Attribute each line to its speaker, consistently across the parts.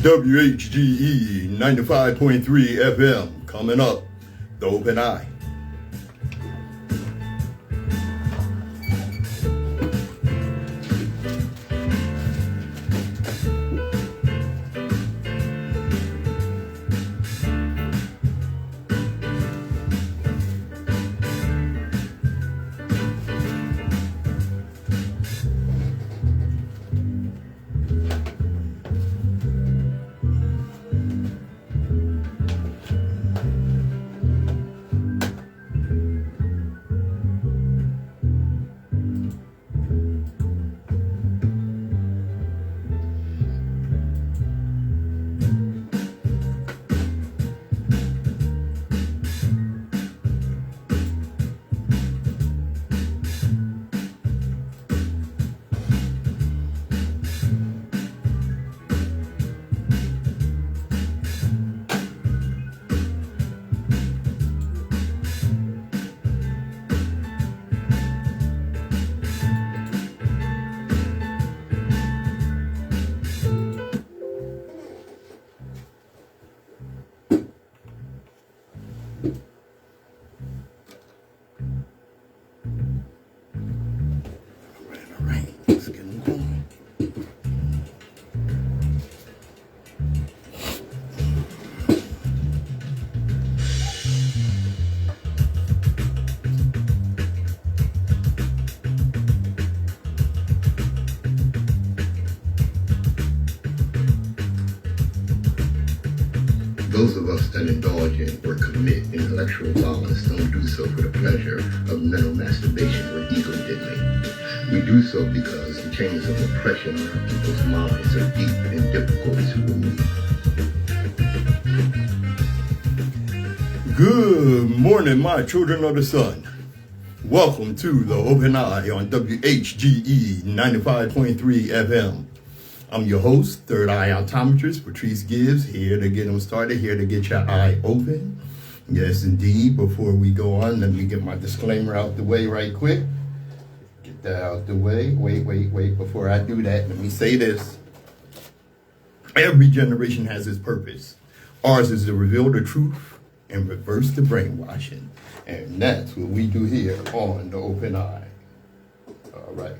Speaker 1: WHGE 95.3 FM. Coming up, The Open Eye. Those of us that indulge in or commit intellectual violence don't do so for the pleasure of mental masturbation or ego diddling. We do so because the chains of oppression on our people's minds are deep and difficult to remove. Good morning, my children of the sun. Welcome to The Open Eye on WHGE 95.3 FM. I'm your host, Third Eye Optometrist, Patrice Gibbs, here to get them started, here to get your eye open. Yes, indeed. Before we go on, let me get my disclaimer out the way right quick. Get that out the way. Wait. Before I do that, let me say this. Every generation has its purpose. Ours is to reveal the truth and reverse the brainwashing. And that's what we do here on The Open Eye. All right.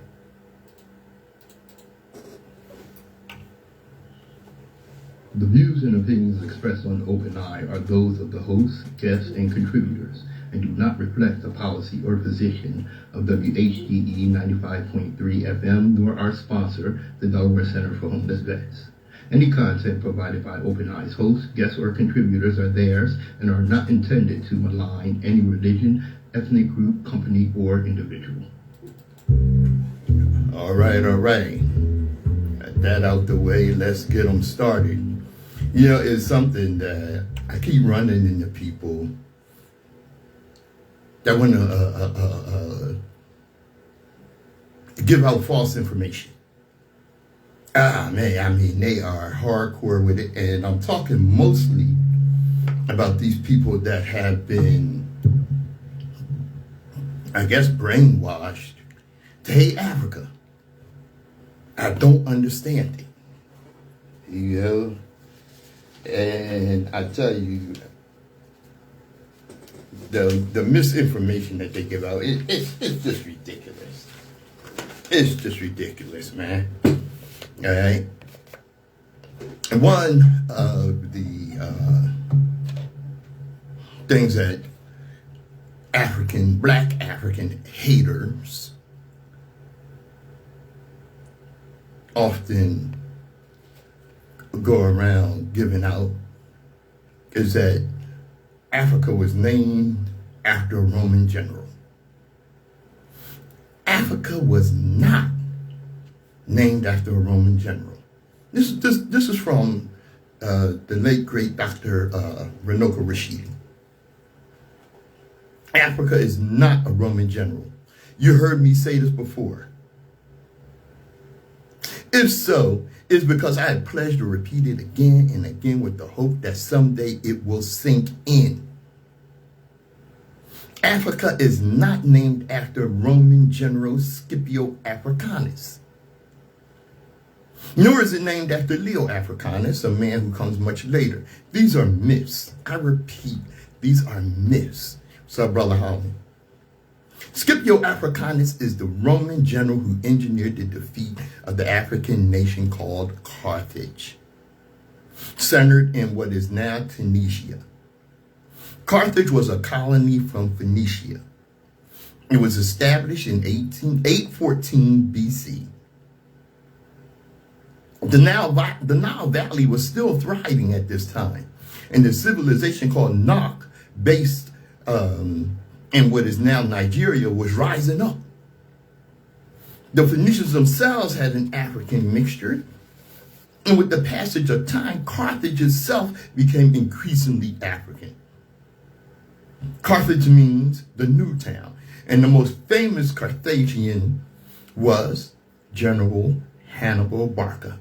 Speaker 1: The views and opinions expressed on Open Eye are those of the hosts, guests, and contributors, and do not reflect the policy or position of WHGE 95.3 FM, nor our sponsor, the Delaware Center for Homeless Vets. Any content provided by Open Eye's hosts, guests, or contributors are theirs and are not intended to malign any religion, ethnic group, company, or individual. All right. Got that out the way. Let's get them started. You know, it's something that I keep running into people that want to give out false information. They are hardcore with it. And I'm talking mostly about these people that have been, I guess, brainwashed to hate Africa. I don't understand it. You know? And I tell you, the misinformation that they give out, it's just ridiculous. It's just ridiculous, man. All right? And one of the things that black African haters often go around giving out is that Africa was named after a Roman general. Africa was not named after a Roman general. This is from the late great Dr. Runoko Rashidi. Africa is not a Roman general. You heard me say this before. If so, it's because I had pledged to repeat it again and again with the hope that someday it will sink in. Africa is not named after Roman General Scipio Africanus. Nor is it named after Leo Africanus, a man who comes much later. These are myths. I repeat, these are myths. What's up, Brother Holly? Scipio Africanus is the Roman general who engineered the defeat of the African nation called Carthage, centered in what is now Tunisia. Carthage was a colony from Phoenicia. It was established in 814 BC. The Nile Valley was still thriving at this time, and the civilization called Nok, based in what is now Nigeria, was rising up. The Phoenicians themselves had an African mixture, and with the passage of time, Carthage itself became increasingly African. Carthage means the new town, and the most famous Carthaginian was General Hannibal Barca.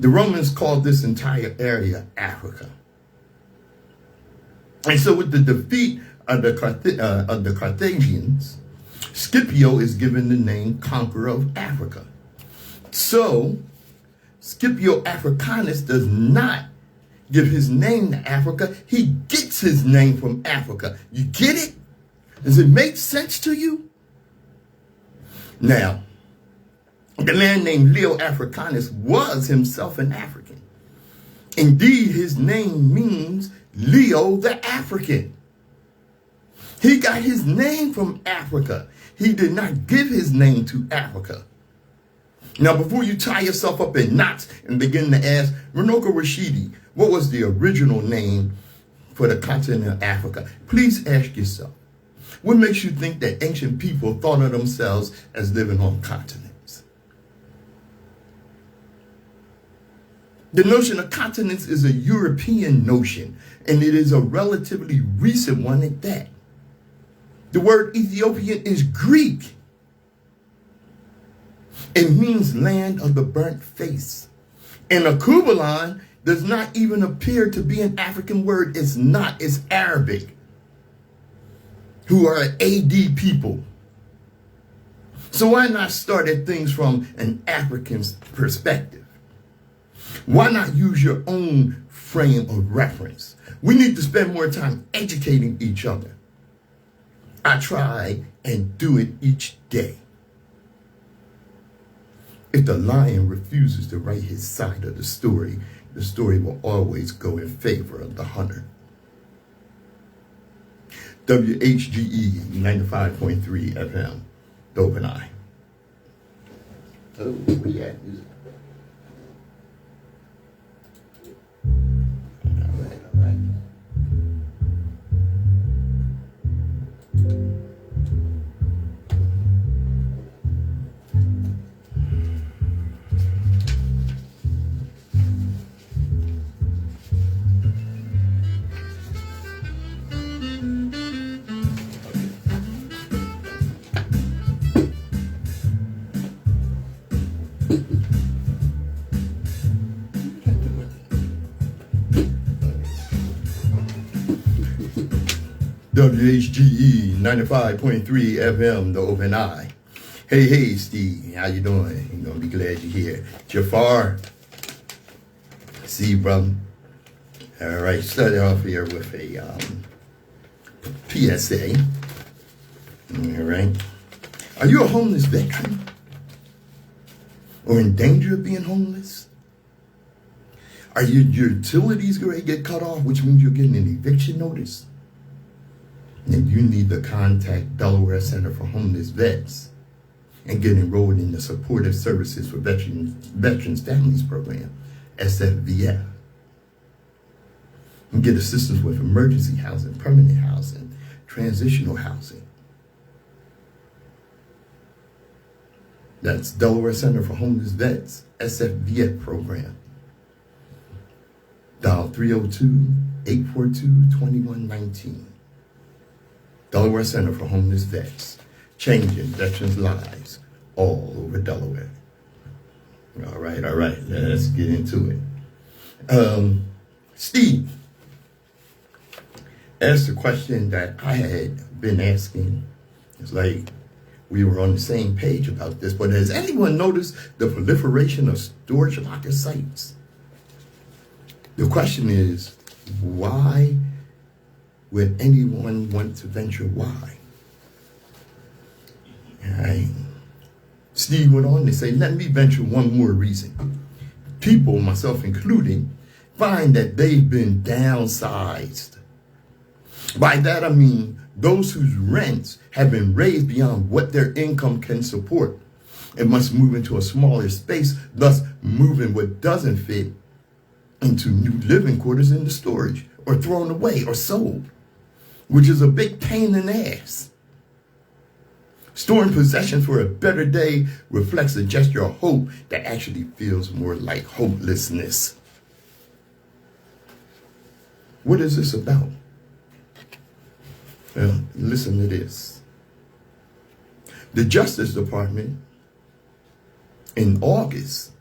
Speaker 1: The Romans called this entire area Africa. And so with the defeat of the Carthaginians, Scipio is given the name Conqueror of Africa. So Scipio Africanus does not give his name to Africa. He gets his name from Africa. You get it? Does it make sense to you? Now, the man named Leo Africanus was himself an African. Indeed, his name means Leo the African. He got his name from Africa. He did not give his name to Africa. Now, before you tie yourself up in knots and begin to ask, Runoko Rashidi, what was the original name for the continent of Africa? Please ask yourself, what makes you think that ancient people thought of themselves as living on continents? The notion of continents is a European notion, and it is a relatively recent one at that. The word Ethiopian is Greek. It means land of the burnt face. And Akubalan does not even appear to be an African word. It's not. It's Arabic, who are AD people. So why not start at things from an African perspective? Why not use your own frame of reference? We need to spend more time educating each other. I try and do it each day. If the lion refuses to write his side of the story will always go in favor of the hunter. WHGE 95.3 FM, the Open Eye. Oh, where we at? All right. WHGE 95.3 FM, the Open Eye. Hey, Steve, how you doing? You're going to be glad you're here. Jafar, see, brother. All right, start off here with a PSA. All right. Are you a homeless veteran? Or in danger of being homeless? Are your utilities going to get cut off, which means you're getting an eviction notice? And you need to contact Delaware Center for Homeless Vets and get enrolled in the Supportive Services for Veterans Families Program, SFVF. And get assistance with emergency housing, permanent housing, transitional housing. That's Delaware Center for Homeless Vets, SFVF program. Dial 302-842-2119. Delaware Center for Homeless Vets, changing veterans' lives all over Delaware. All right, let's get into it. Steve asked a question that I had been asking. It's like, we were on the same page about this. But has anyone noticed the proliferation of storage locker sites? The question is, why would anyone want to venture? Why? All right. Steve went on to say, let me venture one more reason. People, myself included, find that they've been downsized. By that I mean those whose rents have been raised beyond what their income can support and must move into a smaller space, thus moving what doesn't fit into new living quarters into storage or thrown away or sold, which is a big pain in the ass. Storing possessions for a better day reflects a gesture of hope that actually feels more like hopelessness. What is this about? Well, listen to this. The Justice Department in August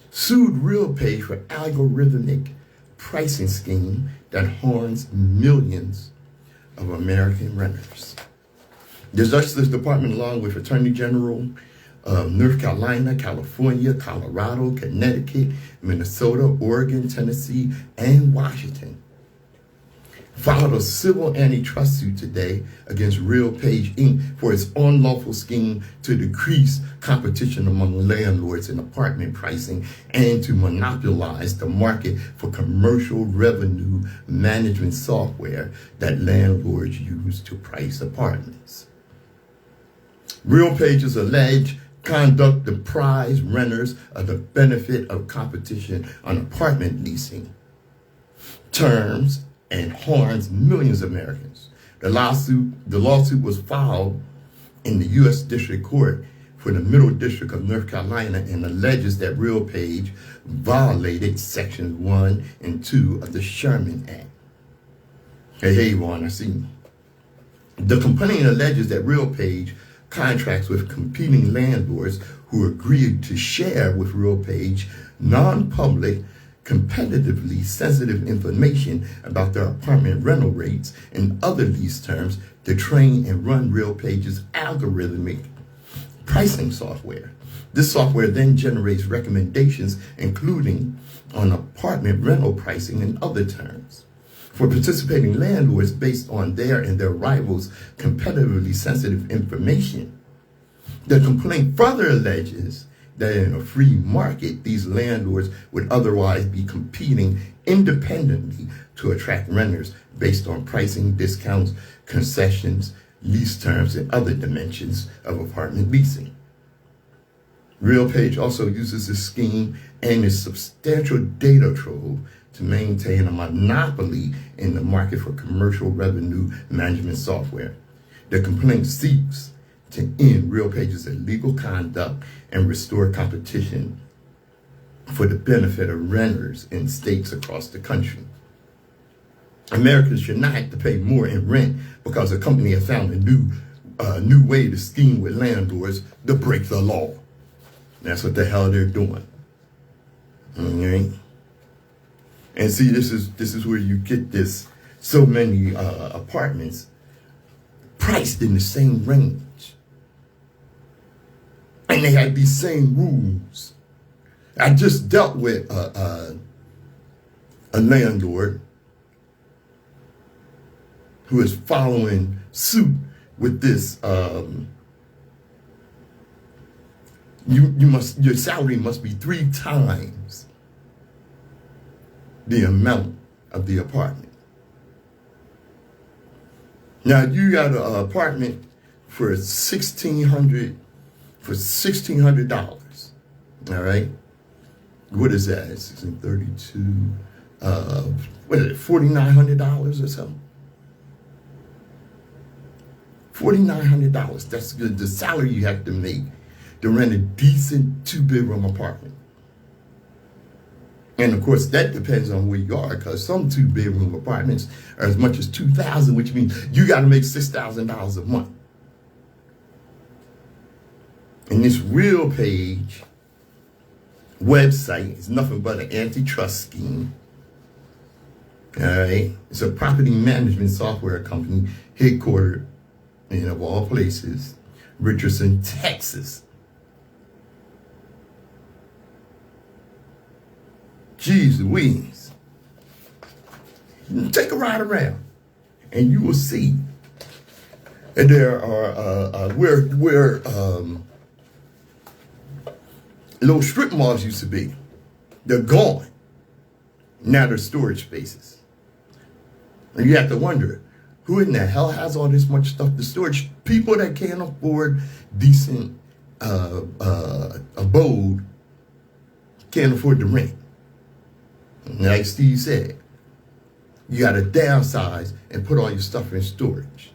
Speaker 1: sued RealPage for algorithmic pricing scheme that harms millions of American renters. The Justice Department, along with Attorney General of North Carolina, California, Colorado, Connecticut, Minnesota, Oregon, Tennessee, and Washington, filed a civil antitrust suit today against RealPage Inc. for its unlawful scheme to decrease competition among landlords in apartment pricing and to monopolize the market for commercial revenue management software that landlords use to price apartments. RealPage's alleged conduct deprives renters of the benefit of competition on apartment leasing terms and harms millions of Americans. The lawsuit was filed in the U.S. District Court for the Middle District of North Carolina and alleges that RealPage violated Sections 1 and 2 of the Sherman Act. Hey, Ron, I see you. The complaint alleges that RealPage contracts with competing landlords who agreed to share with RealPage non-public, competitively sensitive information about their apartment rental rates and other lease terms to train and run RealPage's algorithmic pricing software. This software then generates recommendations, including on apartment rental pricing and other terms, for participating landlords based on their and their rivals' competitively sensitive information. The complaint further alleges that in a free market, these landlords would otherwise be competing independently to attract renters based on pricing, discounts, concessions, lease terms, and other dimensions of apartment leasing. RealPage also uses this scheme and its substantial data trove to maintain a monopoly in the market for commercial revenue management software. The complaint seeks to end RealPage's illegal conduct and restore competition for the benefit of renters in states across the country. Americans should not have to pay more in rent because a company has found a new way to scheme with landlords to break the law. That's what the hell they're doing. Okay? And see, this is where you get this, so many apartments priced in the same range. And they had these same rules. I just dealt with a landlord who is following suit with this. Your salary must be 3 times the amount of the apartment. Now you got an apartment for $1,600. All right. What is that? It's 32. What is it? $4,900 or something. $4,900. That's good. The salary you have to make to rent a decent 2-bedroom apartment. And of course, that depends on where you are, because some 2-bedroom apartments are as much as $2,000, which means you got to make $6,000 a month. And this RealPage website is nothing but an antitrust scheme. All right, it's a property management software company headquartered in, of all places, Richardson, Texas. Jeez Louise. Take a ride around and you will see that there are where little strip malls used to be. They're gone. Now they're storage spaces. And you have to wonder, who in the hell has all this much stuff to storage? People that can't afford decent abode can't afford to rent. And like Steve said, you got to downsize and put all your stuff in storage.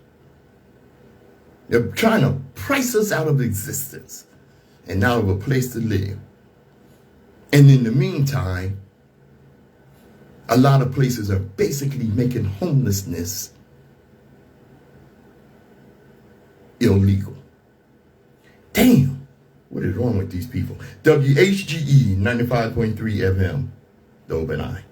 Speaker 1: They're trying to price us out of existence and out of a place to live. And in the meantime, a lot of places are basically making homelessness illegal. Damn, what is wrong with these people? WHGE 95.3 FM, the Open Eye.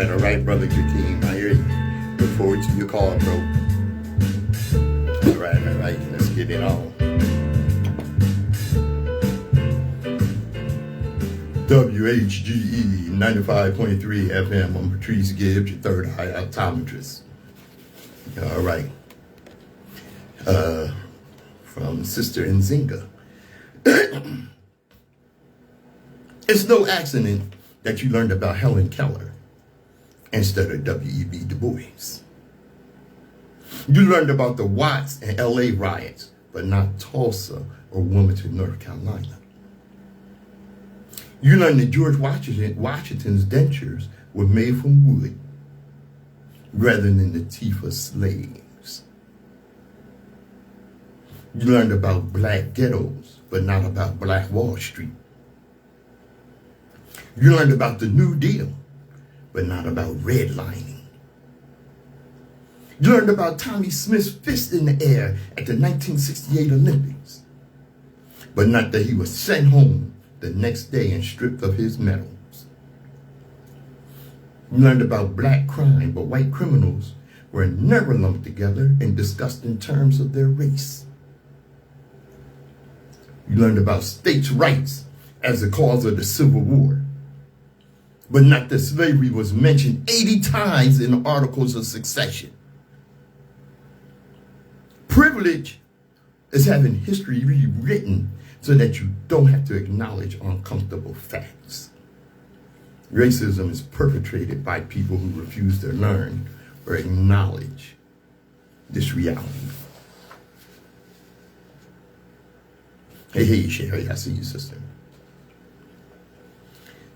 Speaker 1: All right, Brother Jakeem, I hear you. Look forward to your call, bro. All right, let's get it on. WHGE 95.3 FM, I'm Patrice Gibbs, your third eye optometrist. All right. From Sister Nzinga. It's no accident that you learned about Helen Keller instead of W.E.B. Du Bois. You learned about the Watts and L.A. riots, but not Tulsa or Wilmington, North Carolina. You learned that George Washington's dentures were made from wood rather than the teeth of slaves. You learned about black ghettos, but not about Black Wall Street. You learned about the New Deal, but not about redlining. You learned about Tommy Smith's fist in the air at the 1968 Olympics, but not that he was sent home the next day and stripped of his medals. You learned about black crime, but white criminals were never lumped together and discussed in terms of their race. You learned about states' rights as the cause of the Civil War, but not that slavery was mentioned 80 times in the Articles of Succession. Privilege is having history rewritten so that you don't have to acknowledge uncomfortable facts. Racism is perpetrated by people who refuse to learn or acknowledge this reality. Hey, Sherry, I see you, sister.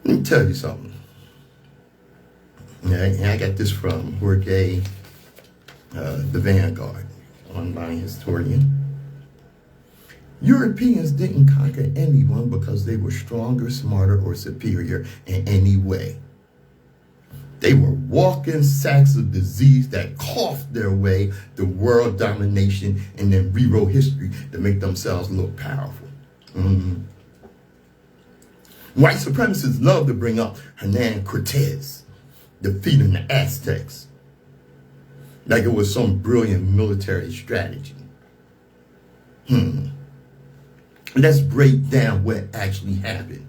Speaker 1: Let me tell you something. Yeah, I got this from Jorge, the Vanguard, online historian. Europeans didn't conquer anyone because they were stronger, smarter, or superior in any way. They were walking sacks of disease that coughed their way to world domination and then rewrote history to make themselves look powerful. White supremacists love to bring up Hernan Cortez defeating the Aztecs like it was some brilliant military strategy. Let's break down what actually happened.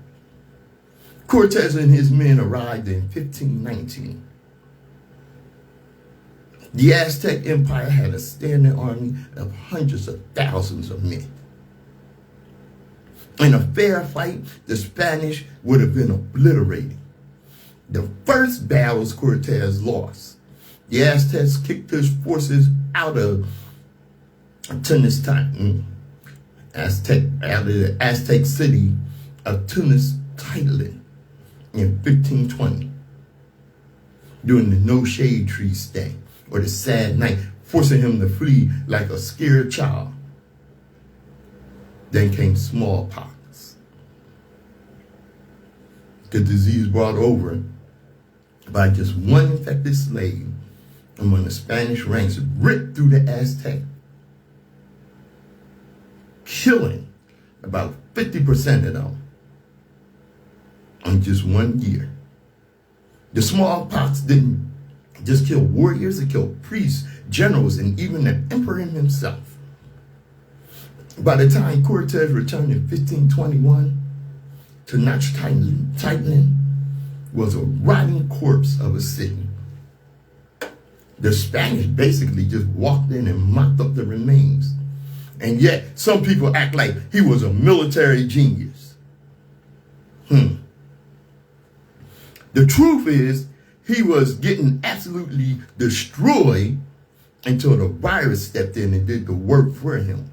Speaker 1: Cortez and his men arrived in 1519. The Aztec Empire had a standing army of hundreds of thousands of men. In a fair fight, the Spanish would have been obliterated. The first battles Cortez lost. The Aztecs kicked his forces out of Tenochtitlan, out of the Aztec city of Tenochtitlan in 1520 during the No Shade Tree Stay, or the Sad Night, forcing him to flee like a scared child. Then came smallpox, the disease brought over by just one infected slave And when the Spanish ranks ripped through the Aztec, killing about 50% of them in just 1 year. The smallpox didn't just kill warriors, it killed priests, generals, and even the emperor himself. By the time Cortez returned in 1521, Tenochtitlan was a rotting corpse of a city. The Spanish basically just walked in and mopped up the remains. And yet, some people act like he was a military genius. The truth is, he was getting absolutely destroyed until the virus stepped in and did the work for him.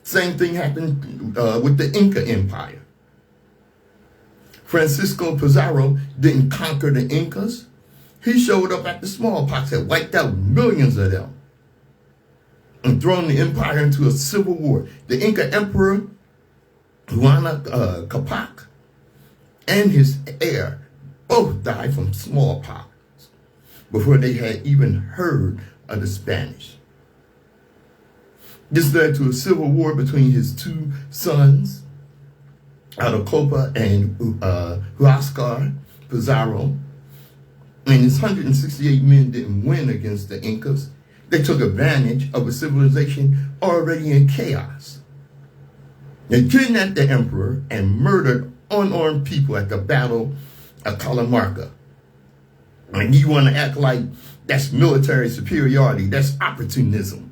Speaker 1: Same thing happened with the Inca Empire. Francisco Pizarro didn't conquer the Incas. He showed up after smallpox had wiped out millions of them and thrown the empire into a civil war. The Inca Emperor, Huayna Capac, and his heir both died from smallpox before they had even heard of the Spanish. This led to a civil war between his two sons, Atacopa and Huáscar Pizarro. And his 168 men didn't win against the Incas. They took advantage of a civilization already in chaos. They kidnapped the emperor and murdered unarmed people at the Battle of Calamarca. And you want to act like that's military superiority, that's opportunism.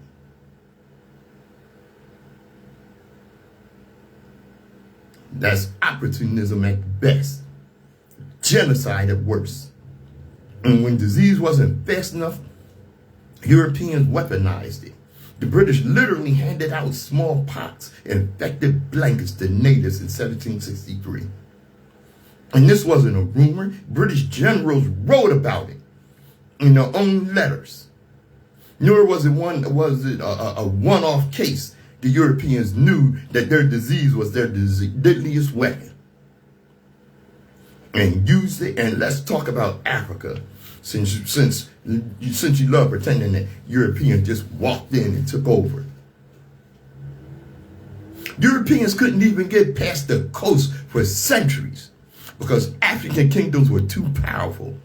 Speaker 1: That's opportunism at best, genocide at worst. And when disease wasn't fast enough, Europeans weaponized it. The British literally handed out smallpox and infected blankets to natives in 1763. And this wasn't a rumor. British generals wrote about it in their own letters. Nor was it a one-off case. The Europeans knew that their disease was their deadliest weapon and used it. And let's talk about Africa, since you love pretending that Europeans just walked in and took over. Europeans couldn't even get past the coast for centuries because African kingdoms were too powerful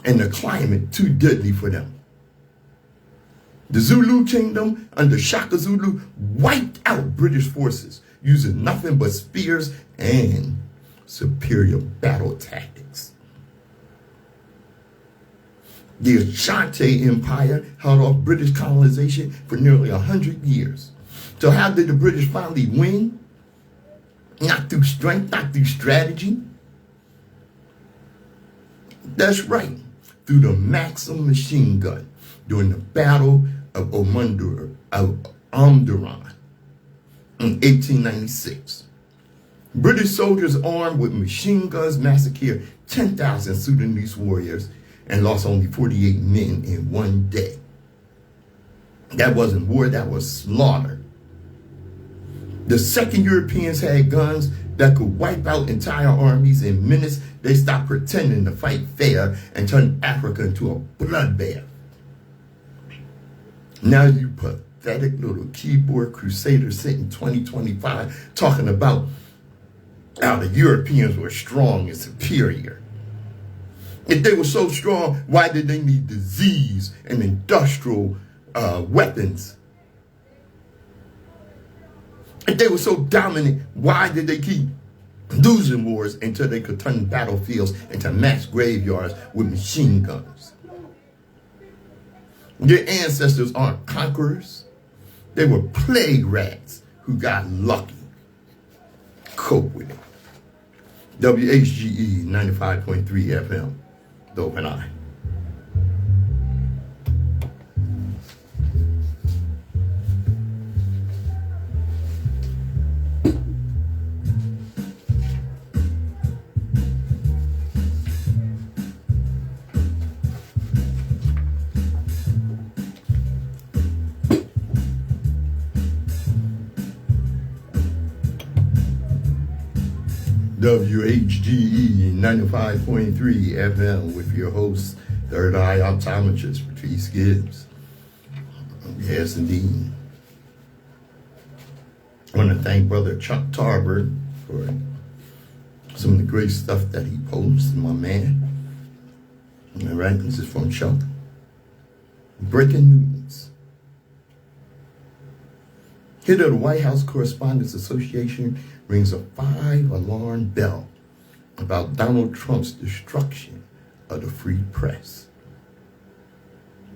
Speaker 1: and the climate too deadly for them. The Zulu kingdom under Shaka Zulu wiped out British forces using nothing but spears and superior battle tactics. The Ashanti Empire held off British colonization for nearly 100 years. So how did the British finally win? Not through strength, not through strategy. That's right, through the Maxim machine gun during the Battle of Omdurman in 1896. British soldiers armed with machine guns massacred 10,000 Sudanese warriors and lost only 48 men in one day. That wasn't war, that was slaughter. The second Europeans had guns that could wipe out entire armies in minutes, they stopped pretending to fight fair and turned Africa into a bloodbath. Now you pathetic little keyboard crusaders sit in 2025 talking about how the Europeans were strong and superior. If they were so strong, why did they need disease and industrial weapons? If they were so dominant, why did they keep losing wars until they could turn battlefields into mass graveyards with machine guns? Their ancestors aren't conquerors. They were plague rats who got lucky. Cope with it. WHGE 95.3 FM, The Open Eye. WHGE 95.3 FM with your host, Third Eye optometrist, Patrice Gibbs. Yes, indeed. I want to thank Brother Chuck Tarver for some of the great stuff that he posts, my man. All right, this is from Chuck. Breaking news. Here the White House Correspondents Association rings a 5-alarm bell about Donald Trump's destruction of the free press.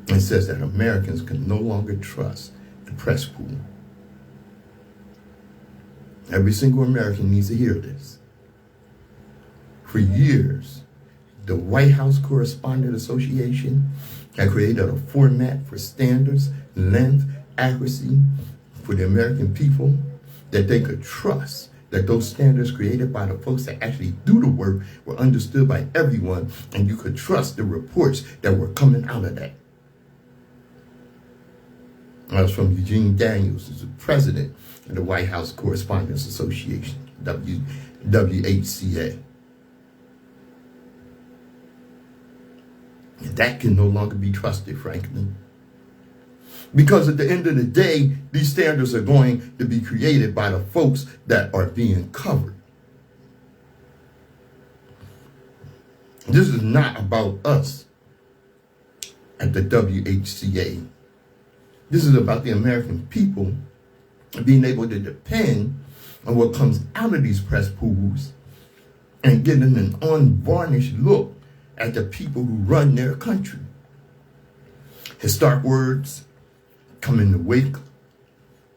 Speaker 1: It says that Americans can no longer trust the press pool. Every single American needs to hear this. For years, the White House Correspondents Association had created a format for standards, length, accuracy for the American people that they could trust that those standards created by the folks that actually do the work were understood by everyone, and you could trust the reports that were coming out of that. That was from Eugene Daniels, who's the president of the White House Correspondents Association, WHCA. And that can no longer be trusted, frankly. Because at the end of the day, these standards are going to be created by the folks that are being covered. This is not about us at the WHCA. This is about the American people being able to depend on what comes out of these press pools and getting an unvarnished look at the people who run their country. Historic words come in the wake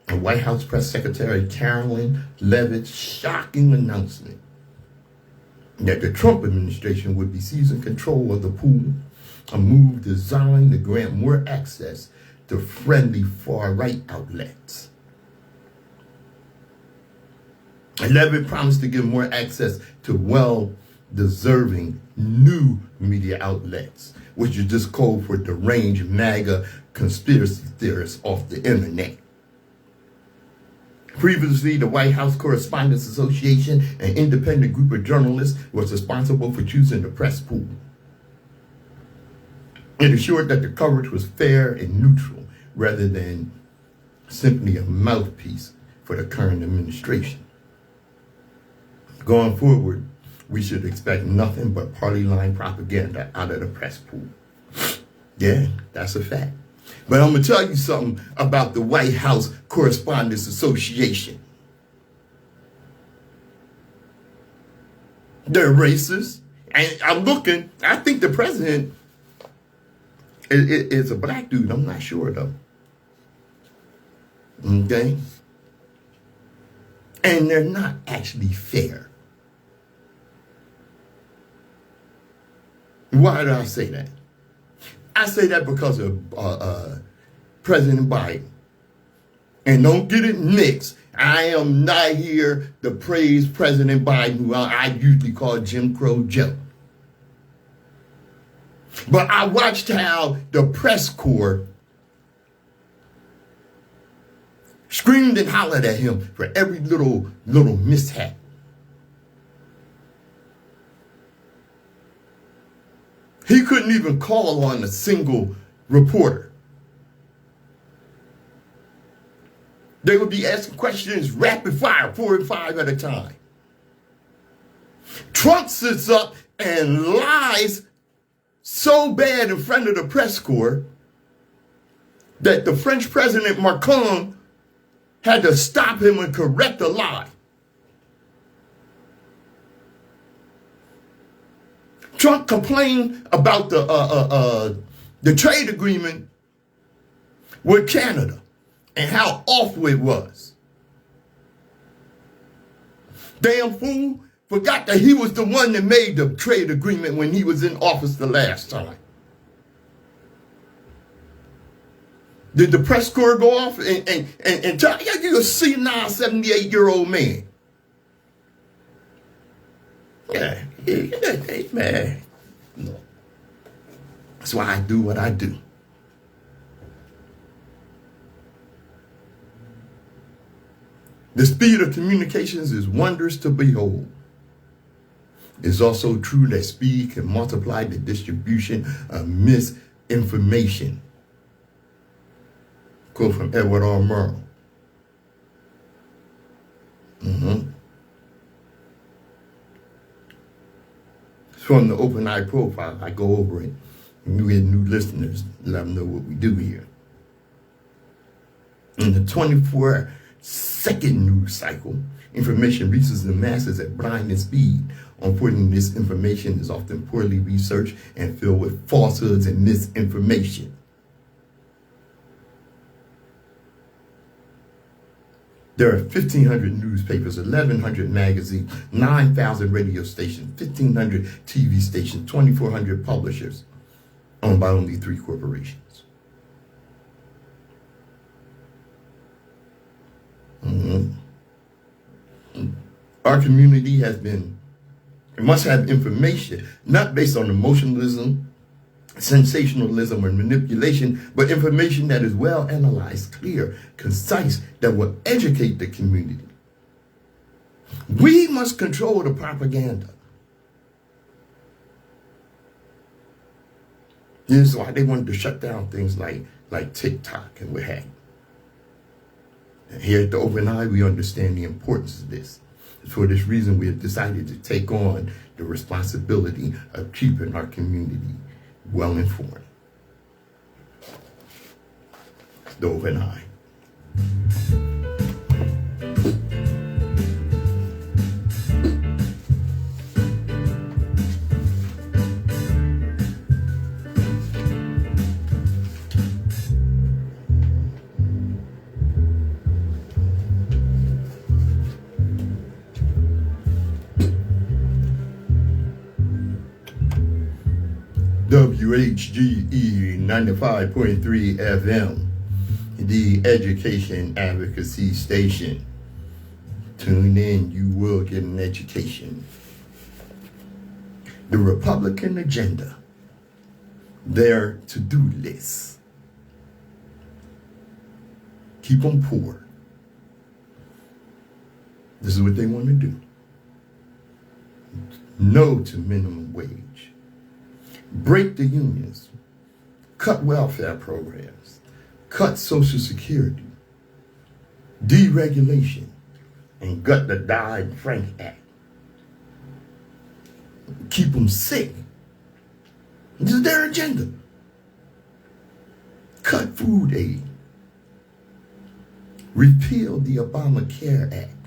Speaker 1: of White House Press Secretary Carolyn Leavitt's shocking announcement that the Trump administration would be seizing control of the pool, a move designed to grant more access to friendly far-right outlets. And Leavitt promised to give more access to well-deserving new media outlets, which is just code for deranged MAGA conspiracy theorists off the internet. Previously, the White House Correspondents Association, an independent group of journalists, was responsible for choosing the press pool. It assured that the coverage was fair and neutral, rather than simply a mouthpiece for the current administration. Going forward, we should expect nothing but party line propaganda out of the press pool. Yeah, that's a fact. But I'm going to tell you something about the White House Correspondents Association. They're racist. And I think the president is a black dude. I'm not sure, though. Okay? And they're not actually fair. Why do I say that? I say that because of President Biden. And don't get it mixed. I am not here to praise President Biden, who I usually call Jim Crow Joe. But I watched how the press corps screamed and hollered at him for every little mishap. He couldn't even call on a single reporter. They would be asking questions rapid fire, 4 and 5 at a time. Trump sits up and lies so bad in front of the press corps that the French president Macron had to stop him and correct the lie. Trump complained about the trade agreement with Canada and how awful it was. Damn fool forgot that he was the one that made the trade agreement when he was in office the last time. Did the press corps go off and tell you you're a senile 78-year-old man? Yeah, man. No. That's why I do what I do. The speed of communications is wondrous to behold. It's also true that speed can multiply the distribution of misinformation. Quote from Edward R. Murrow. From the OpenAI profile, I go over it. We get new listeners, let them know what we do here. In the 24-second news cycle, information reaches the masses at blinding speed. Unfortunately, this information is often poorly researched and filled with falsehoods and misinformation. There are 1,500 newspapers, 1,100 magazines, 9,000 radio stations, 1,500 TV stations, 2,400 publishers, owned by only 3 corporations. Our community must have information, not based on emotionalism, sensationalism, or manipulation, but information that is well analyzed, clear, concise, that will educate the community. We must control the propaganda. This is why they wanted to shut down things like TikTok and what have you. And here at the OpenAI, we understand the importance of this. For this reason, we have decided to take on the responsibility of keeping our community well informed. The OpenAI. WHGE 95.3 FM, the education advocacy station. Tune in, you will get an education. The Republican agenda, their to-do list. Keep them poor. This is what they want to do. No to minimum wage. Break the unions, cut welfare programs, cut Social Security, deregulation, and gut the Dodd-Frank Act. Keep them sick. This is their agenda. Cut food aid, repeal the Obamacare Act,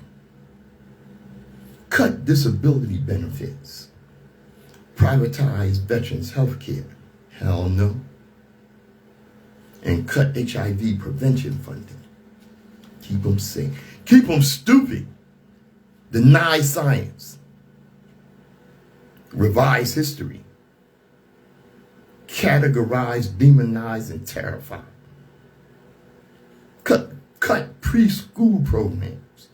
Speaker 1: cut disability benefits, privatize veterans' health care. Hell no. And cut HIV prevention funding. Keep them sick. Keep them stupid. Deny science. Revise history. Categorize, demonize, and terrify. Cut preschool programs.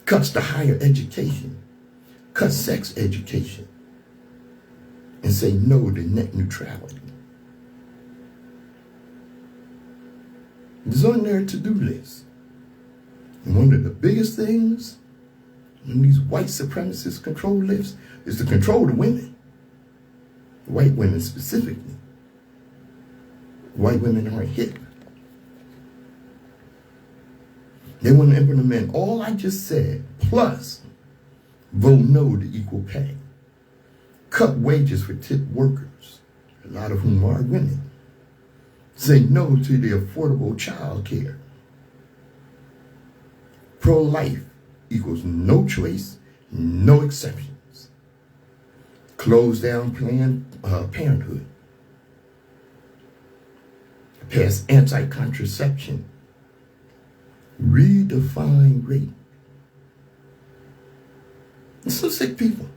Speaker 1: Cuts to higher education. Cut sex education and say no to net neutrality. It's on their to-do list. And one of the biggest things on these white supremacist control lists is to control the women. White women specifically. White women aren't hip. They want to implement all I just said, plus vote no to equal pay. Cut wages for tipped workers, a lot of whom are women. Say no to the affordable child care. Pro-life equals no choice, no exceptions. Close down Planned Parenthood. Pass anti-contraception. Redefine rape. Some sick people.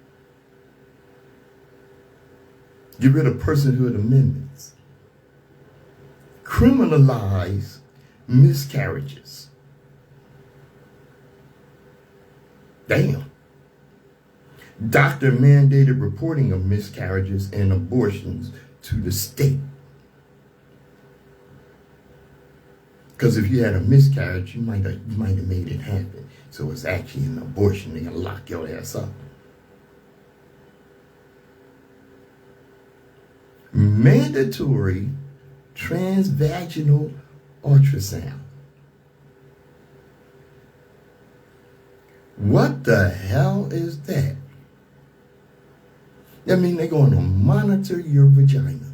Speaker 1: Get rid of personhood amendments. Criminalize miscarriages. Damn. Doctor mandated reporting of miscarriages and abortions to the state. Because if you had a miscarriage, you might have made it happen. So it's actually an abortion. They're going to lock your ass up. mandatory transvaginal ultrasound. What the hell is that? I mean, they're going to monitor your vagina.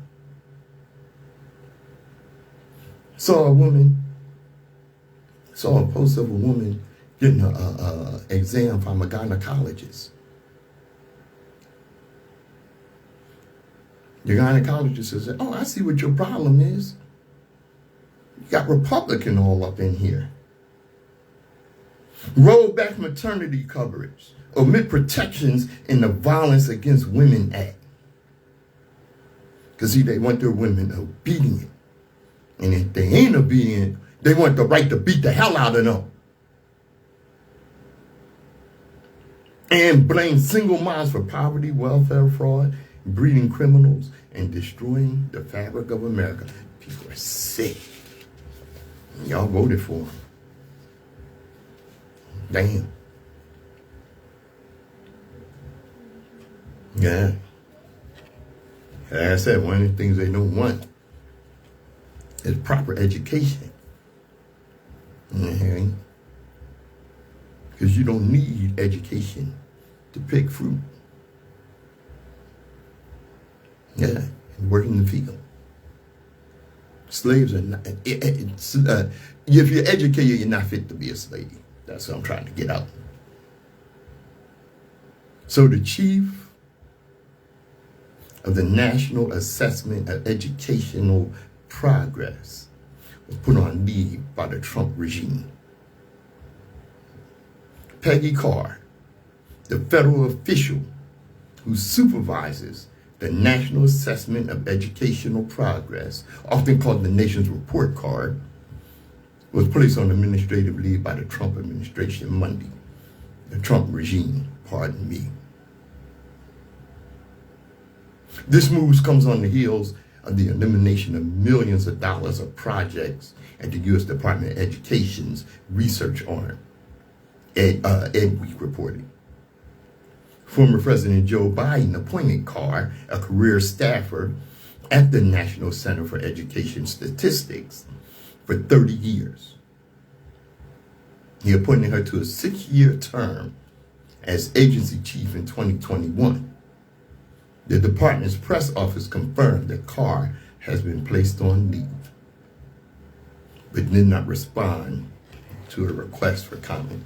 Speaker 1: Saw a post of a woman getting an exam from a gynecologist. The gynecologist says, "Oh, I see what your problem is. You got Republican all up in here. Roll back maternity coverage. Omit protections in the Violence Against Women Act." Because see, they want their women obedient. And if they ain't obedient, they want the right to beat the hell out of them. And blame single moms for poverty, welfare fraud, breeding criminals, and destroying the fabric of America. People are sick. Y'all voted for them. Damn. Yeah. Like I said, one of the things they don't want is proper education. Because you don't need education to pick fruit. Yeah, and work in the field. Slaves are not, if you're educated, you're not fit to be a slave. That's what I'm trying to get out. So the chief of the National Assessment of Educational Progress was put on leave by the Trump regime. Peggy Carr, the federal official who supervises the National Assessment of Educational Progress, often called the nation's report card, was placed on administrative leave by the Trump administration Monday. The Trump regime, pardon me. This move comes on the heels of the elimination of millions of dollars of projects at the U.S. Department of Education's research arm, Ed Week reported. Former President Joe Biden appointed Carr, a career staffer at the National Center for Education Statistics, for 30 years. He appointed her to a 6-year term as agency chief in 2021. The department's press office confirmed that Carr has been placed on leave, but did not respond to a request for comment.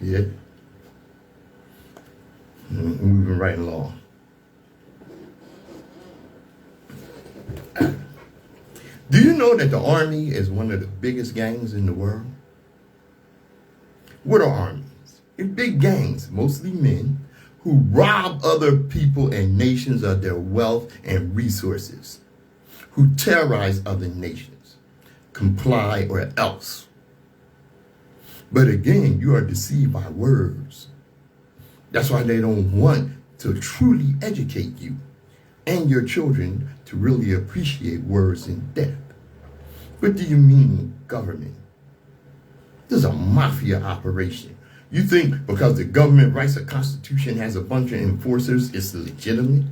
Speaker 1: Yeah. Moving right along. Do you know that the Army is one of the biggest gangs in the world? What are armies? They're big gangs, mostly men, who rob other people and nations of their wealth and resources, who terrorize other nations, comply or else. But again, you are deceived by words. That's why they don't want to truly educate you and your children to really appreciate words in depth. What do you mean, government? This is a mafia operation. You think because the government writes a constitution, has a bunch of enforcers, it's legitimate?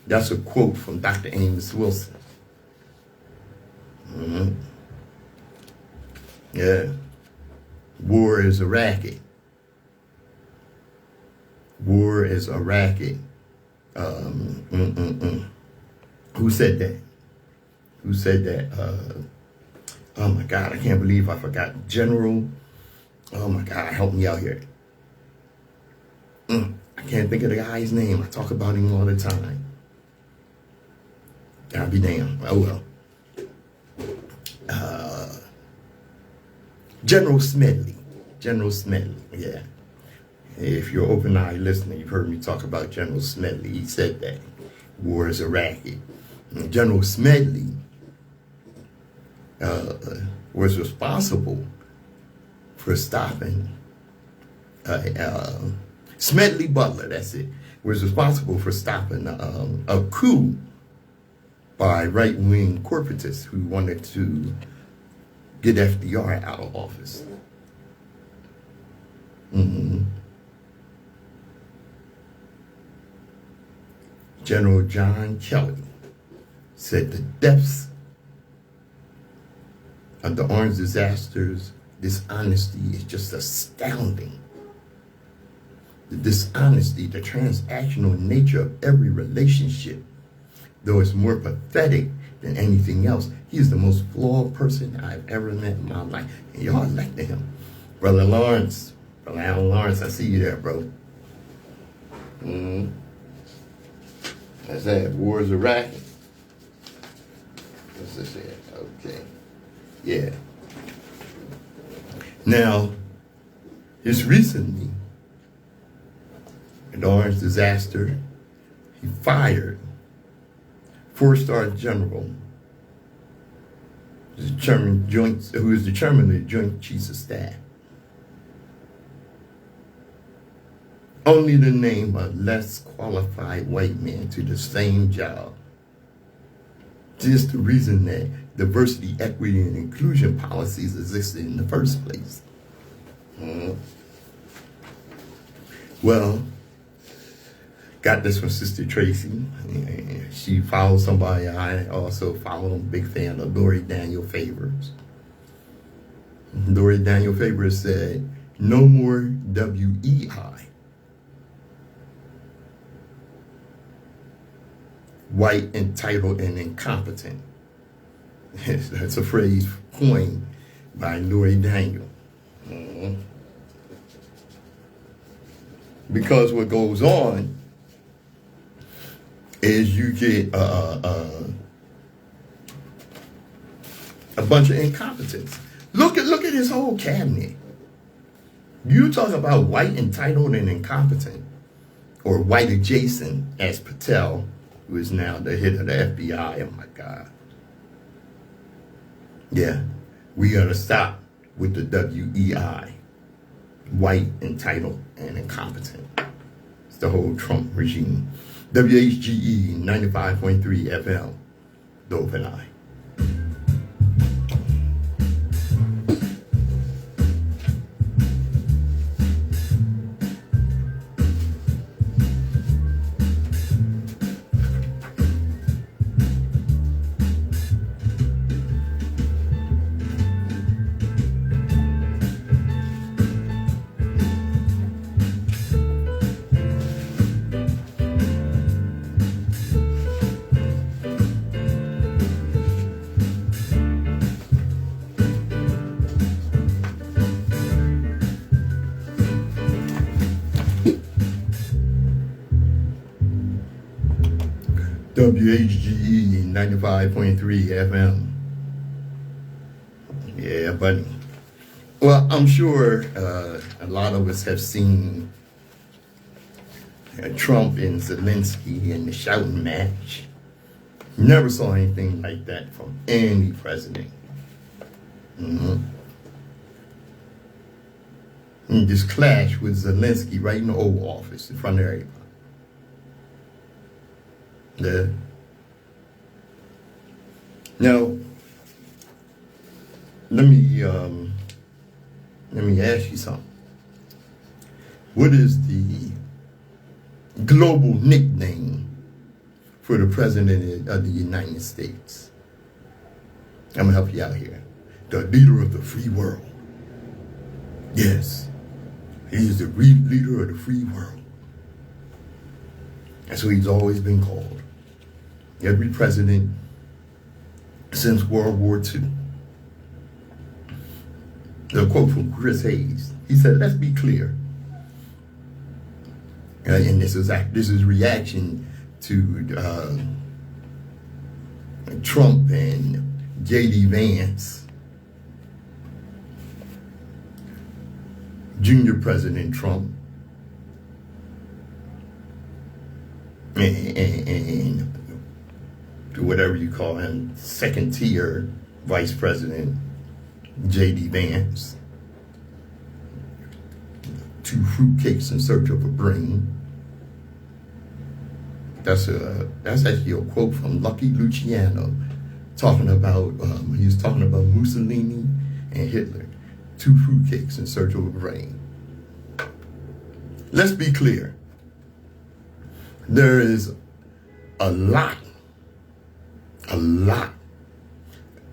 Speaker 1: That's a quote from Dr. Amos Wilson. Yeah. War is a racket. War is a racket. Who said that? Who said that? Oh my God, I can't believe I forgot. General, oh my God, help me out here. I can't think of the guy's name. I talk about him all the time. I'll be damned. Oh well. General Smedley. General Smedley, yeah. If you're open-eyed listener, you've heard me talk about General Smedley. He said that war is a racket. And General Smedley was responsible for stopping Smedley Butler, that's it, was responsible for stopping a coup by right-wing corporatists who wanted to get FDR out of office. General John Kelly, said the depths of the orange disaster's dishonesty is just astounding. The dishonesty, the transactional nature of every relationship, though it's more pathetic than anything else. He is the most flawed person I've ever met in my life. And y'all elected him. Brother Lawrence, Brother Alan Lawrence, I see you there, bro. That's that. Wars of Iraq. What's this here? Okay. Yeah. Now, just recently, in the orange disaster, he fired 4-star general who is the chairman of the Joint Chiefs of Staff. Only to name a less qualified white man to the same job. Just the reason that diversity, equity, and inclusion policies existed in the first place. Well, got this from Sister Tracy. She follows somebody I also follow. Big fan of Lori Daniel Favors. Lori Daniel Favors said, "No more WEI. White, entitled, and incompetent." That's a phrase coined by Lori Daniel. Because what goes on is you get a bunch of incompetence. Look at his whole cabinet. You talk about white, entitled, and incompetent, or white adjacent, as Patel, who is now the head of the FBI. Oh my God. Yeah, we gotta stop with the WEI. White, entitled, and incompetent. It's the whole Trump regime. WHGE 95.3 FM, The Open Eye. WHGE 95.3 FM. Yeah, buddy. Well, I'm sure a lot of us have seen Trump and Zelensky in the shouting match. Never saw anything like that from any president. And just clash with Zelensky right in the Oval Office in front of everybody. Yeah. Now, let me ask you something. What is the global nickname for the President of the United States? I'm gonna help you out here. The leader of the free world. Yes, he is the leader of the free world. That's what he's always been called. Every president since World War II. The quote from Chris Hayes. He said, "Let's be clear." And this is reaction to Trump and J.D. Vance, Junior President Trump, and whatever you call him, second tier Vice President J.D. Vance. Two fruitcakes in search of a brain. That's actually a quote from Lucky Luciano, talking about he was talking about Mussolini and Hitler. Two fruitcakes in search of a brain. Let's be clear. There is a lot.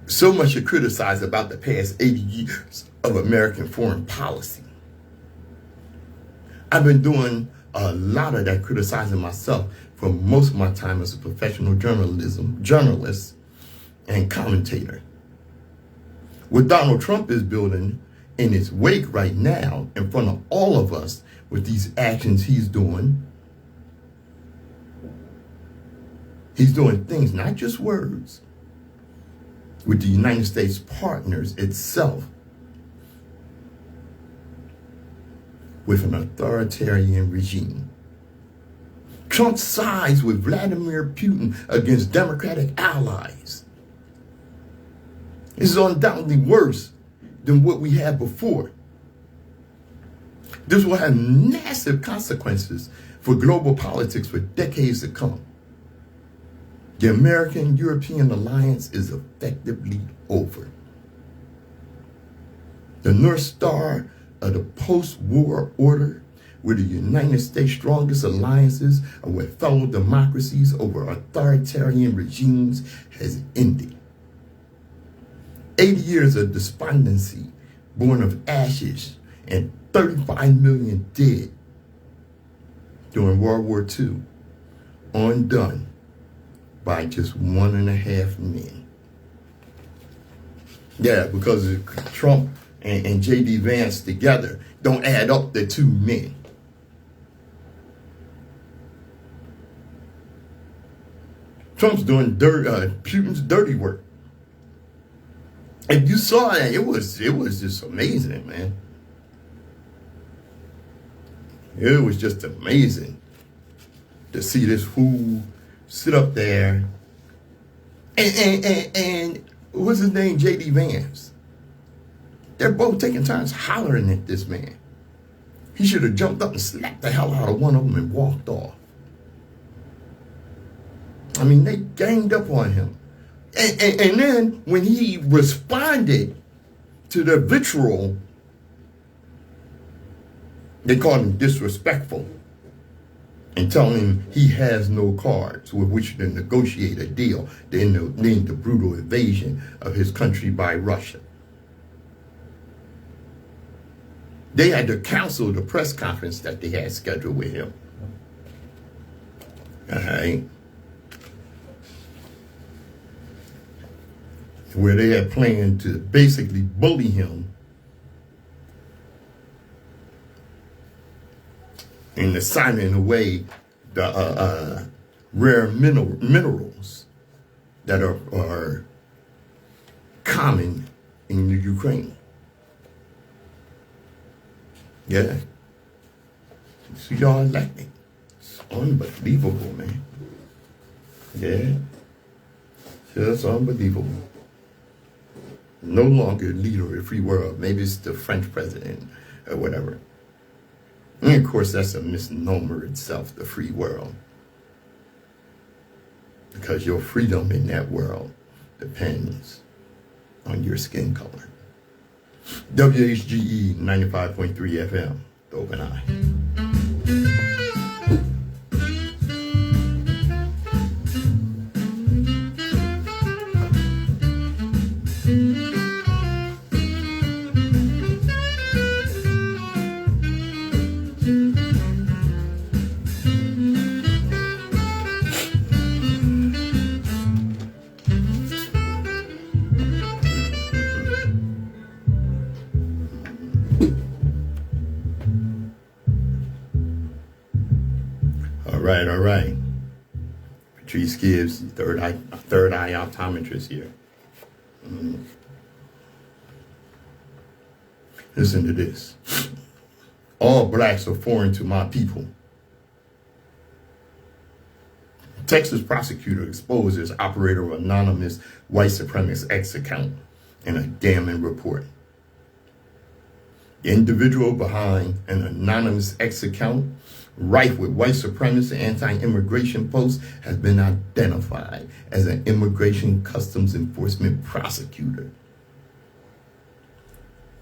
Speaker 1: So much to criticize about the past 80 years of American foreign policy. I've been doing a lot of that criticizing myself for most of my time as a professional journalist and commentator. What Donald Trump is building in his wake right now, in front of all of us, with these actions he's doing things, not just words, with the United States partners itself, with an authoritarian regime. Trump sides with Vladimir Putin against Democratic allies. This is undoubtedly worse than what we had before. This will have massive consequences for global politics for decades to come. The American-European alliance is effectively over. The North Star of the post-war order, where the United States' strongest alliances are with fellow democracies over authoritarian regimes, has ended. 80 years of despondency, born of ashes, and 35 million dead during World War II, undone by just 1.5 men. Yeah, because Trump and J.D. Vance together don't add up to 2 men. Trump's doing Putin's dirty work. If you saw that, it was just amazing, man. It was just amazing to see this fool sit up there and what's his name, J.D. Vance. They're both taking turns hollering at this man. He should have jumped up and slapped the hell out of one of them and walked off. I mean, they ganged up on him. And then when he responded to the vitriol, they called him disrespectful and telling him he has no cards with which to negotiate a deal to end the brutal invasion of his country by Russia. They had to cancel the press conference that they had scheduled with him. All right. Where they had planned to basically bully him into signing away the rare minerals that are common in the Ukraine. Yeah. So y'all elected. It's unbelievable, man. Yeah. Just unbelievable. No longer leader of the free world. Maybe it's the French president or whatever. And of course, that's a misnomer itself, the free world. Because your freedom in that world depends on your skin color. WHGE 95.3 FM, the Open Eye. All right. Patrice Gibbs, third eye optometrist here. Listen to this. All blacks are foreign to my people. Texas prosecutor exposes operator of anonymous white supremacist X account in a damning report. The individual behind an anonymous X account rife with white supremacist anti-immigration posts has been identified as an immigration customs enforcement prosecutor.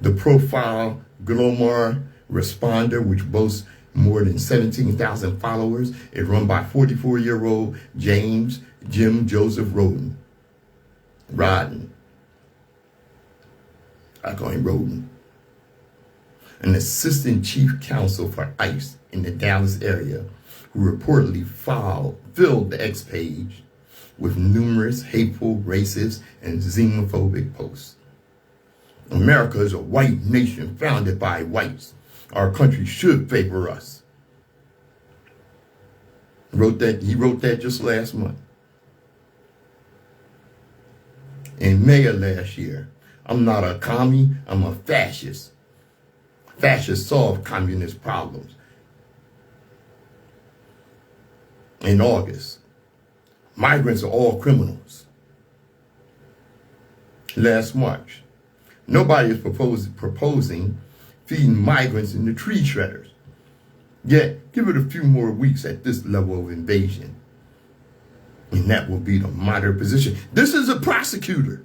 Speaker 1: The profile Glomar responder, which boasts more than 17,000 followers, is run by 44-year-old James Jim Joseph Rodden. I call him Rodden. An assistant chief counsel for ICE in the Dallas area, who reportedly filled the X page with numerous hateful, racist, and xenophobic posts. America is a white nation founded by whites. Our country should favor us. He wrote that just last month. In May of last year, I'm not a commie, I'm a fascist. Fascists solve communist problems. In August, migrants are all criminals. Last March, nobody is proposing feeding migrants in the tree shredders. Yet, give it a few more weeks at this level of invasion, and that will be the moderate position. This is a prosecutor.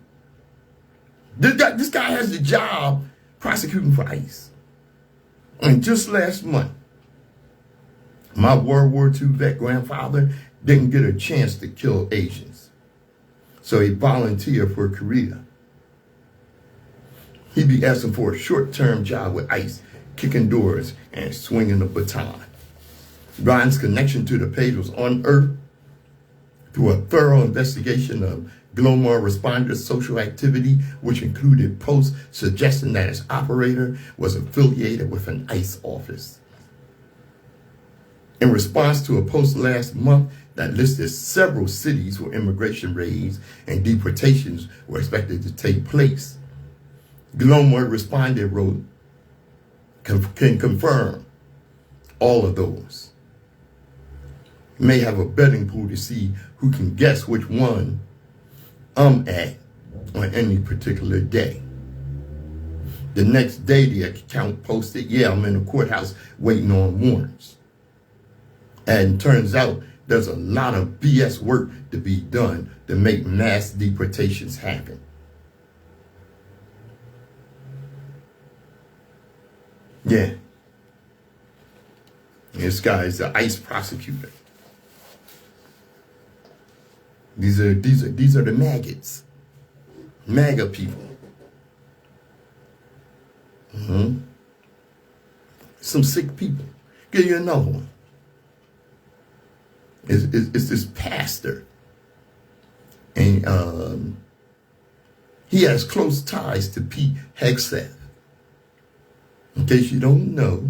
Speaker 1: This guy has the job prosecuting for ICE. And just last month, my World War II vet grandfather didn't get a chance to kill Asians, so he volunteered for Korea. He'd be asking for a short-term job with ICE, kicking doors and swinging a baton. Ryan's connection to the page was unearthed through a thorough investigation of Glomar Responder's social activity, which included posts suggesting that his operator was affiliated with an ICE office. In response to a post last month that listed several cities where immigration raids and deportations were expected to take place, Glomar Responder wrote, can confirm all of those. You may have a betting pool to see who can guess which one I'm at on any particular day. The next day, the account posted, yeah, I'm in the courthouse waiting on warrants. And turns out there's a lot of BS work to be done to make mass deportations happen. Yeah. This guy is the ICE prosecutor. These are the maggots. MAGA people. Some sick people. Give you another one. It's this pastor. And he has close ties to Pete Hegseth. In case you don't know,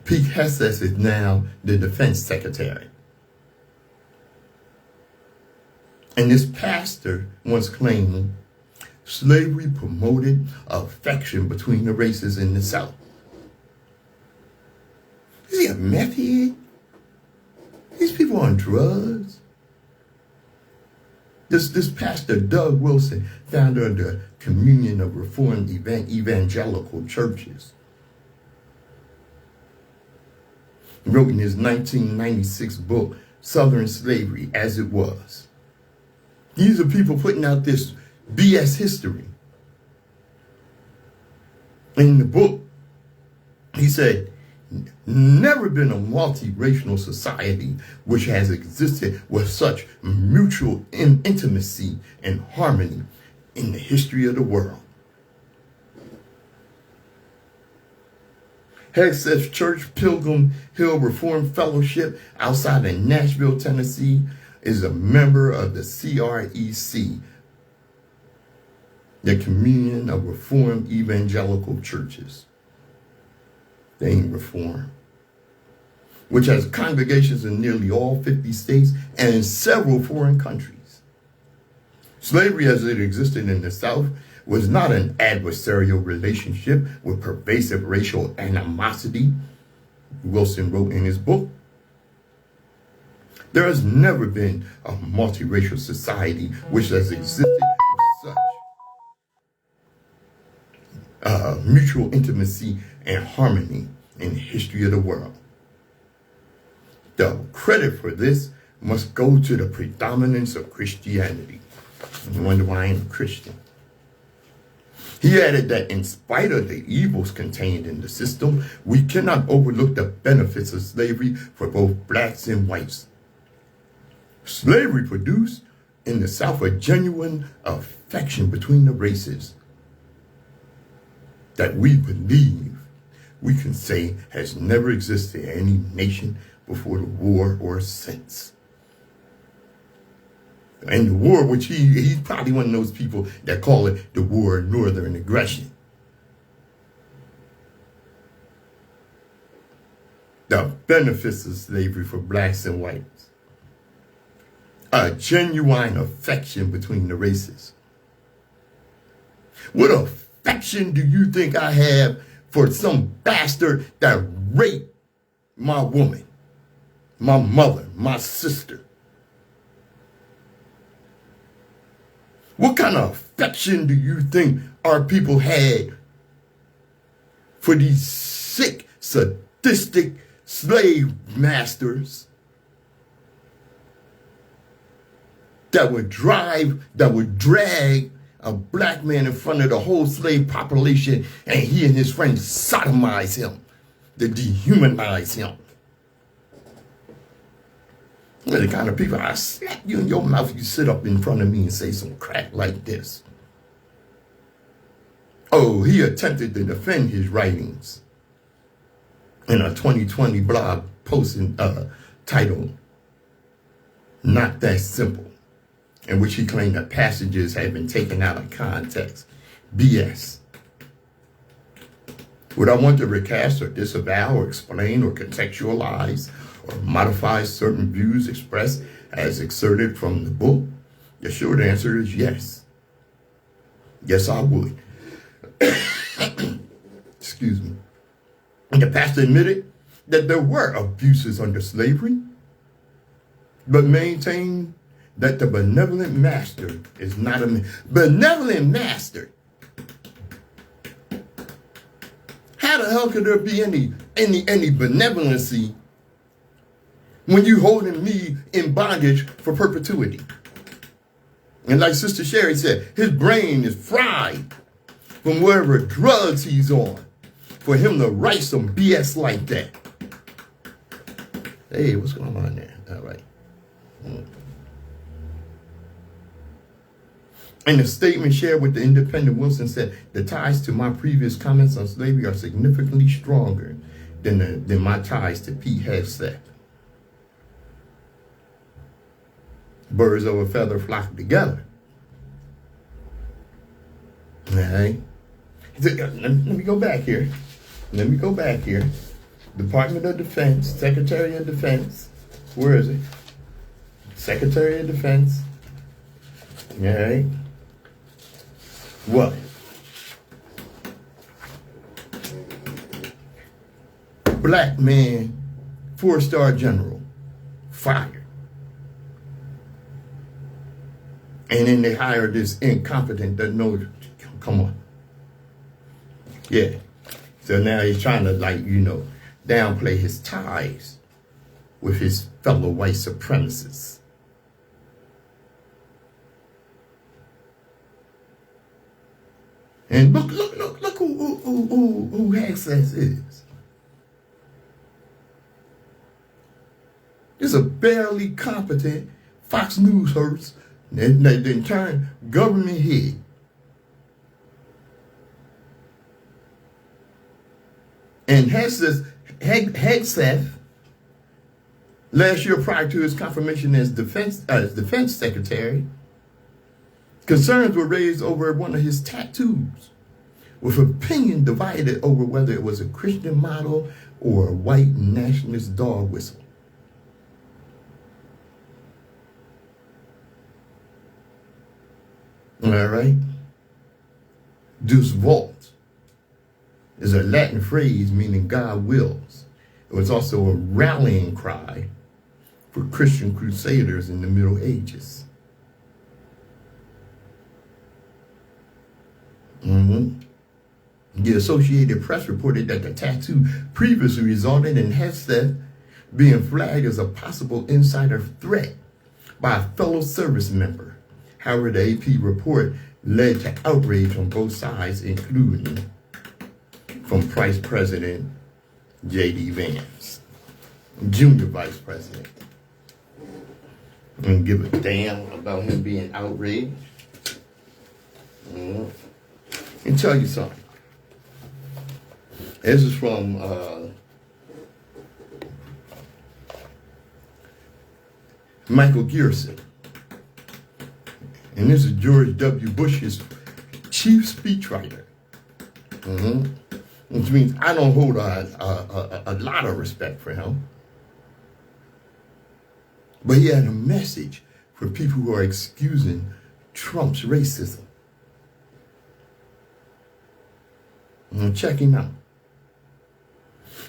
Speaker 1: Pete Hegseth is now the defense secretary. And this pastor once claimed slavery promoted affection between the races in the South. Is he a meth head? These people on drugs. This pastor, Doug Wilson, founder of the Communion of Reformed Evangelical Churches, wrote in his 1996 book, Southern Slavery as It Was. These are people putting out this BS history. In the book, he said, never been a multiracial society which has existed with such mutual intimacy and harmony in the history of the world. Hegseth's church, Pilgrim Hill Reformed Fellowship, outside of Nashville, Tennessee, is a member of the CREC, the Communion of Reformed Evangelical Churches. They ain't Reformed. Which has congregations in nearly all 50 states and in several foreign countries. Slavery as it existed in the South was not an adversarial relationship with pervasive racial animosity, Wilson wrote in his book. There has never been a multiracial society which has existed with such mutual intimacy and harmony in the history of the world. The credit for this must go to the predominance of Christianity. You wonder why I ain't a Christian. He added that in spite of the evils contained in the system, we cannot overlook the benefits of slavery for both blacks and whites. Slavery produced in the South a genuine affection between the races that we believe we can say has never existed in any nation before the war or since. And the war, which he's probably one of those people that call it the war of northern aggression. The benefits of slavery for blacks and whites. A genuine affection between the races. What affection do you think I have for some bastard that raped my woman, my mother, my sister? What kind of affection do you think our people had for these sick, sadistic slave masters that would drag a black man in front of the whole slave population and he and his friends sodomize him, to dehumanize him? They're the kind of people I slap you in your mouth if you sit up in front of me and say some crap like this. Oh, he attempted to defend his writings in a 2020 blog post titled "Not That Simple," in which he claimed that passages had been taken out of context. BS. Would I want to recast or disavow or explain or contextualize or modify certain views expressed as excerpted from the book? The short answer is yes. Yes, I would. Excuse me. And the pastor admitted that there were abuses under slavery, but maintained that the benevolent master is not a benevolent master. How the hell could there be any benevolency when you holding me in bondage for perpetuity? And like Sister Sherry said, his brain is fried from whatever drugs he's on for him to write some BS like that. Hey, what's going on there? All right. In a statement shared with the Independent, Wilson said, the ties to my previous comments on slavery are significantly stronger than my ties to Pete Hegseth. Birds of a feather flock together. All right. Let me go back here. Department of Defense, Secretary of Defense. Where is it? Secretary of Defense. All right. What? Black man, 4-star general, fired. And then they hired this incompetent that knows, come on. Yeah. So now he's trying to, downplay his ties with his fellow white supremacists. And look who Hegseth is. This is a barely competent Fox News host that then turned government head. And Hegseth, last year prior to his confirmation as defense secretary, concerns were raised over one of his tattoos, with opinion divided over whether it was a Christian model or a white nationalist dog whistle. All right? Deus vult is a Latin phrase meaning God wills. It was also a rallying cry for Christian crusaders in the Middle Ages. The Associated Press reported that the tattoo previously resulted in Hegseth being flagged as a possible insider threat by a fellow service member. However, the AP report led to outrage on both sides, including from Vice President J.D. Vance, Junior Vice President. I don't give a damn about him being outraged. And tell you something. This is from Michael Gerson. And this is George W. Bush's chief speechwriter. Which means I don't hold a lot of respect for him. But he had a message for people who are excusing Trump's racism. Check him out.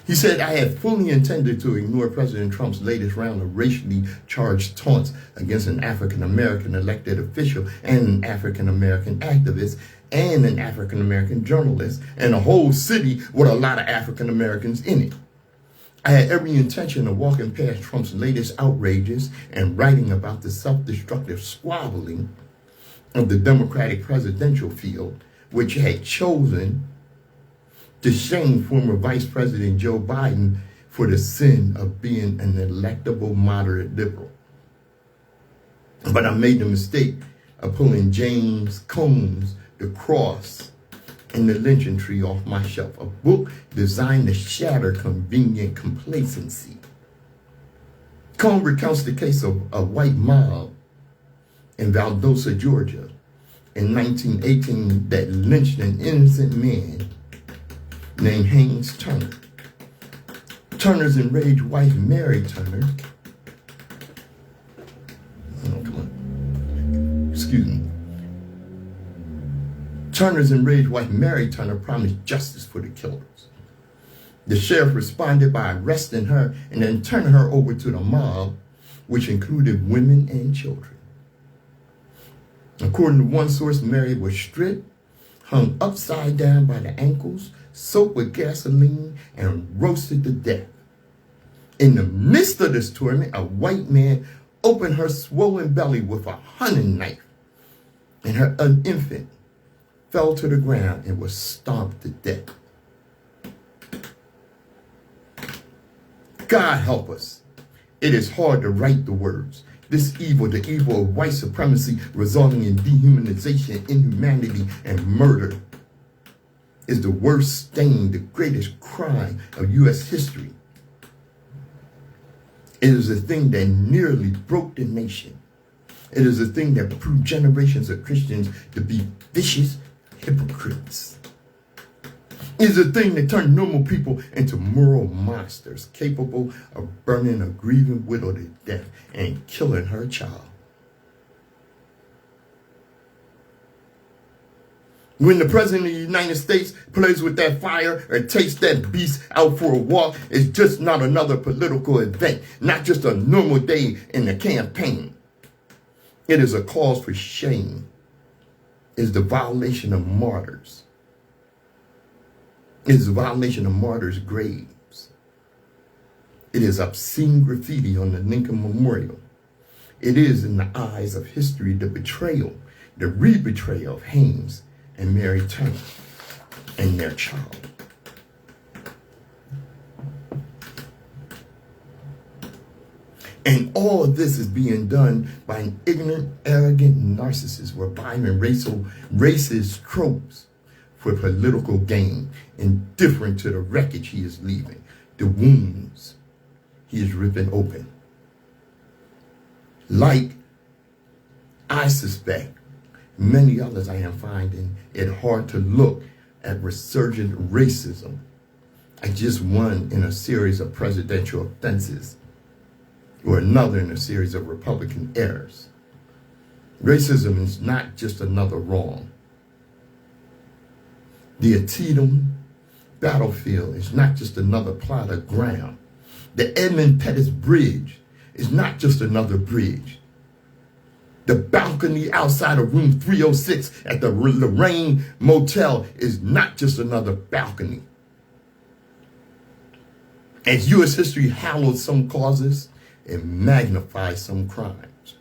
Speaker 1: He said, I had fully intended to ignore President Trump's latest round of racially charged taunts against an African-American elected official and an African-American activist and an African-American journalist and a whole city with a lot of African-Americans in it. I had every intention of walking past Trump's latest outrages and writing about the self-destructive squabbling of the Democratic presidential field, which had chosen to shame former Vice President Joe Biden for the sin of being an electable moderate liberal. But I made the mistake of pulling James Combs' The Cross and the Lynching Tree off my shelf, a book designed to shatter convenient complacency. Combs recounts the case of a white mob in Valdosta, Georgia in 1918 that lynched an innocent man named Haynes Turner. Turner's enraged wife, Mary Turner, Turner's enraged wife, Mary Turner, promised justice for the killers. The sheriff responded by arresting her and then turning her over to the mob, which included women and children. According to one source, Mary was stripped, hung upside down by the ankles, soaked with gasoline, and roasted to death. In the midst of this torment, a white man opened her swollen belly with a hunting knife, and her infant fell to the ground and was stomped to death. God help us. It is hard to write the words. This evil, the evil of white supremacy resulting in dehumanization, inhumanity, and murder, is the worst stain, the greatest crime of U.S. history. It is a thing that nearly broke the nation. It is a thing that proved generations of Christians to be vicious hypocrites. It is a thing that turned normal people into moral monsters, capable of burning a grieving widow to death and killing her child. When the President of the United States plays with that fire or takes that beast out for a walk, it's just not another political event, not just a normal day in the campaign. It is a cause for shame. It is the violation of martyrs. It is a violation of martyrs' graves. It is obscene graffiti on the Lincoln Memorial. It is, in the eyes of history, the betrayal, the re-betrayal of Haynes and Mary Turner and their child. And all of this is being done by an ignorant, arrogant narcissist. We're buying racist tropes for political gain, indifferent to the wreckage he is leaving, the wounds he is ripping open. Like I suspect many others, I am finding it hard to look at resurgent racism. I just won in a series of presidential offenses, or another in a series of Republican errors. Racism is not just another wrong. The Antietam battlefield is not just another plot of ground. The Edmund Pettus Bridge is not just another bridge. The balcony outside of room 306 at the Lorraine Motel is not just another balcony. As U.S. history hallows some causes, it magnifies some crimes.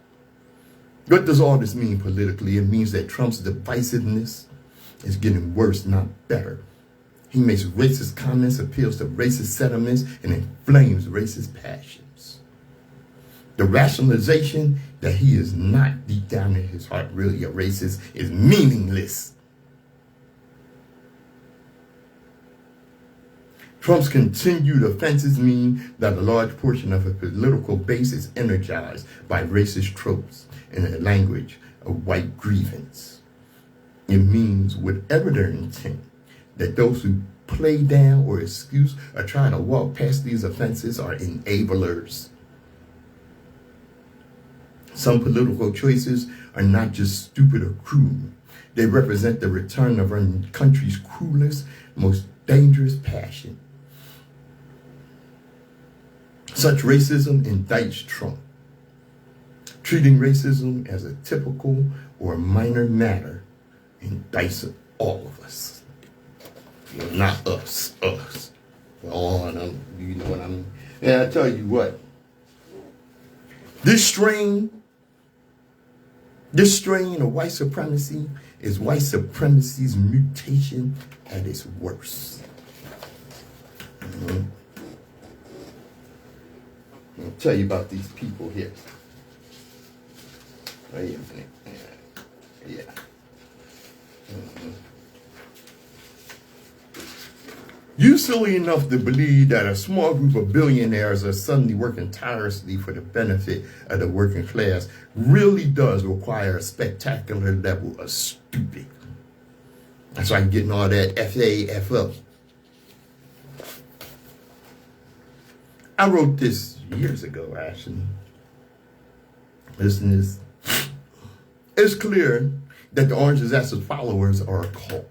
Speaker 1: What does all this mean politically? It means that Trump's divisiveness is getting worse, not better. He makes racist comments, appeals to racist sentiments, and inflames racist passions. The rationalization that he is not deep down in his heart really a racist is meaningless. Trump's continued offenses mean that a large portion of his political base is energized by racist tropes in the language of white grievance. It means, whatever their intent, that those who play down or excuse or try to walk past these offenses are enablers. Some political choices are not just stupid or cruel. They represent the return of our country's cruelest, most dangerous passion. Such racism indicts Trump. Treating racism as a typical or minor matter indicts all of us. Well, not us, us. Oh, you know what I mean? And I tell you what, this strain of white supremacy is white supremacy's mutation at its worst. I'll tell you about these people here. Wait a minute. Yeah. You silly enough to believe that a small group of billionaires are suddenly working tirelessly for the benefit of the working class really does require a spectacular level of stupid. That's why I'm getting all that FAFO. I wrote this years ago, actually. Listen to this. It's clear that the Orange Disaster followers are a cult.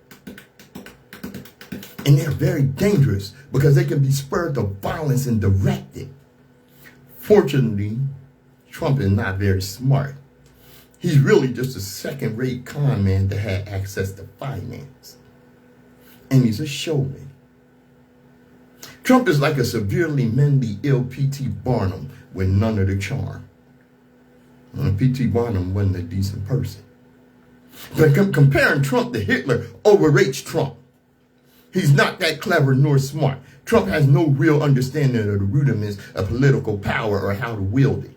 Speaker 1: And they're very dangerous because they can be spurred to violence and directed. Fortunately, Trump is not very smart. He's really just a second-rate con man that had access to finance. And he's a showman. Trump is like a severely mentally ill P.T. Barnum with none of the charm. P.T. Barnum wasn't a decent person. But comparing Trump to Hitler overrates Trump. He's not that clever nor smart. Trump has no real understanding of the rudiments of political power or how to wield it.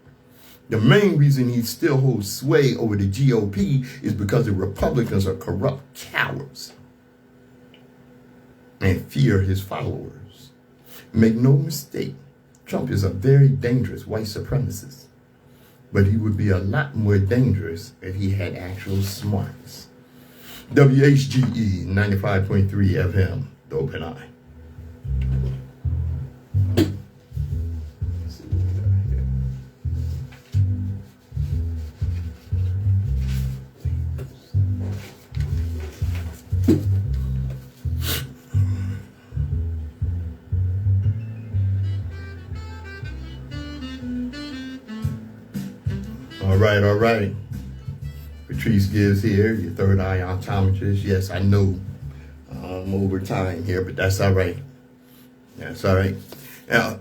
Speaker 1: The main reason he still holds sway over the GOP is because the Republicans are corrupt cowards and fear his followers. Make no mistake, Trump is a very dangerous white supremacist, but he would be a lot more dangerous if he had actual smarts. WHGE 95.3 FM, The Open Eye. All right. Patrice Gibbs here, your third eye optometrist. Yes, I know I'm over time here, but that's all right. That's all right. Now,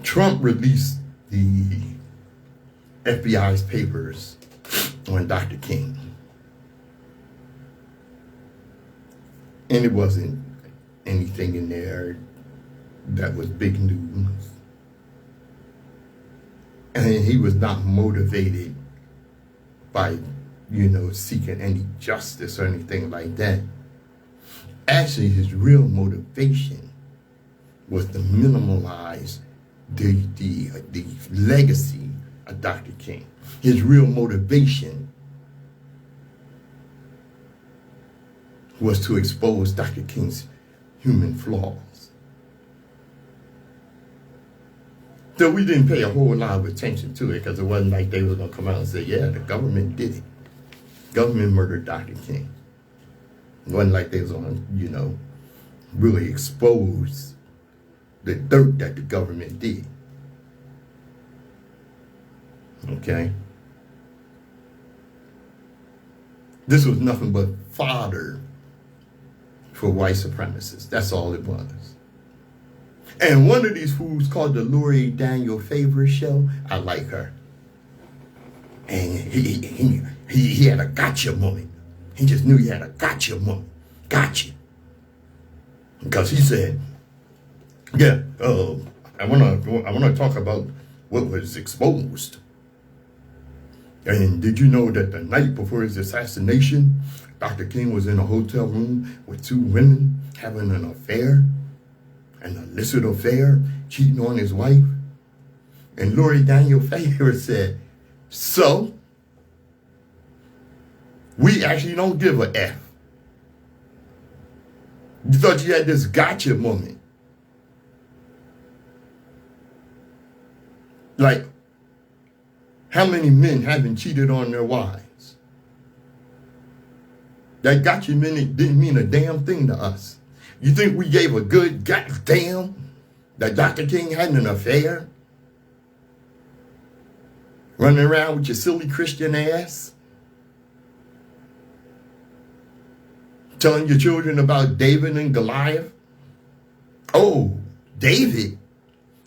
Speaker 1: Trump released the FBI's papers on Dr. King. And it wasn't anything in there that was big news. And he was not motivated by, seeking any justice or anything like that. Actually, his real motivation was to minimalize the legacy of Dr. King. His real motivation was to expose Dr. King's human flaws. So we didn't pay a whole lot of attention to it because it wasn't like they were going to come out and say, yeah, the government did it. Government murdered Dr. King. It wasn't like they was going to, really expose the dirt that the government did. Okay? This was nothing but fodder for white supremacists. That's all it was. And one of these fools called the Lori Daniel Favor Show. I like her. And he had a gotcha moment. He just knew he had a gotcha moment. Gotcha. Because he said, yeah, I wanna talk about what was exposed. And did you know that the night before his assassination, Dr. King was in a hotel room with two women having an affair, an illicit affair, cheating on his wife? And Lori Daniel Favor said, so, we actually don't give a F. You thought you had this gotcha moment. Like, how many men haven't cheated on their wives? That gotcha minute didn't mean a damn thing to us. You think we gave a good goddamn that Dr. King had an affair? Running around with your silly Christian ass? Telling your children about David and Goliath? Oh, David?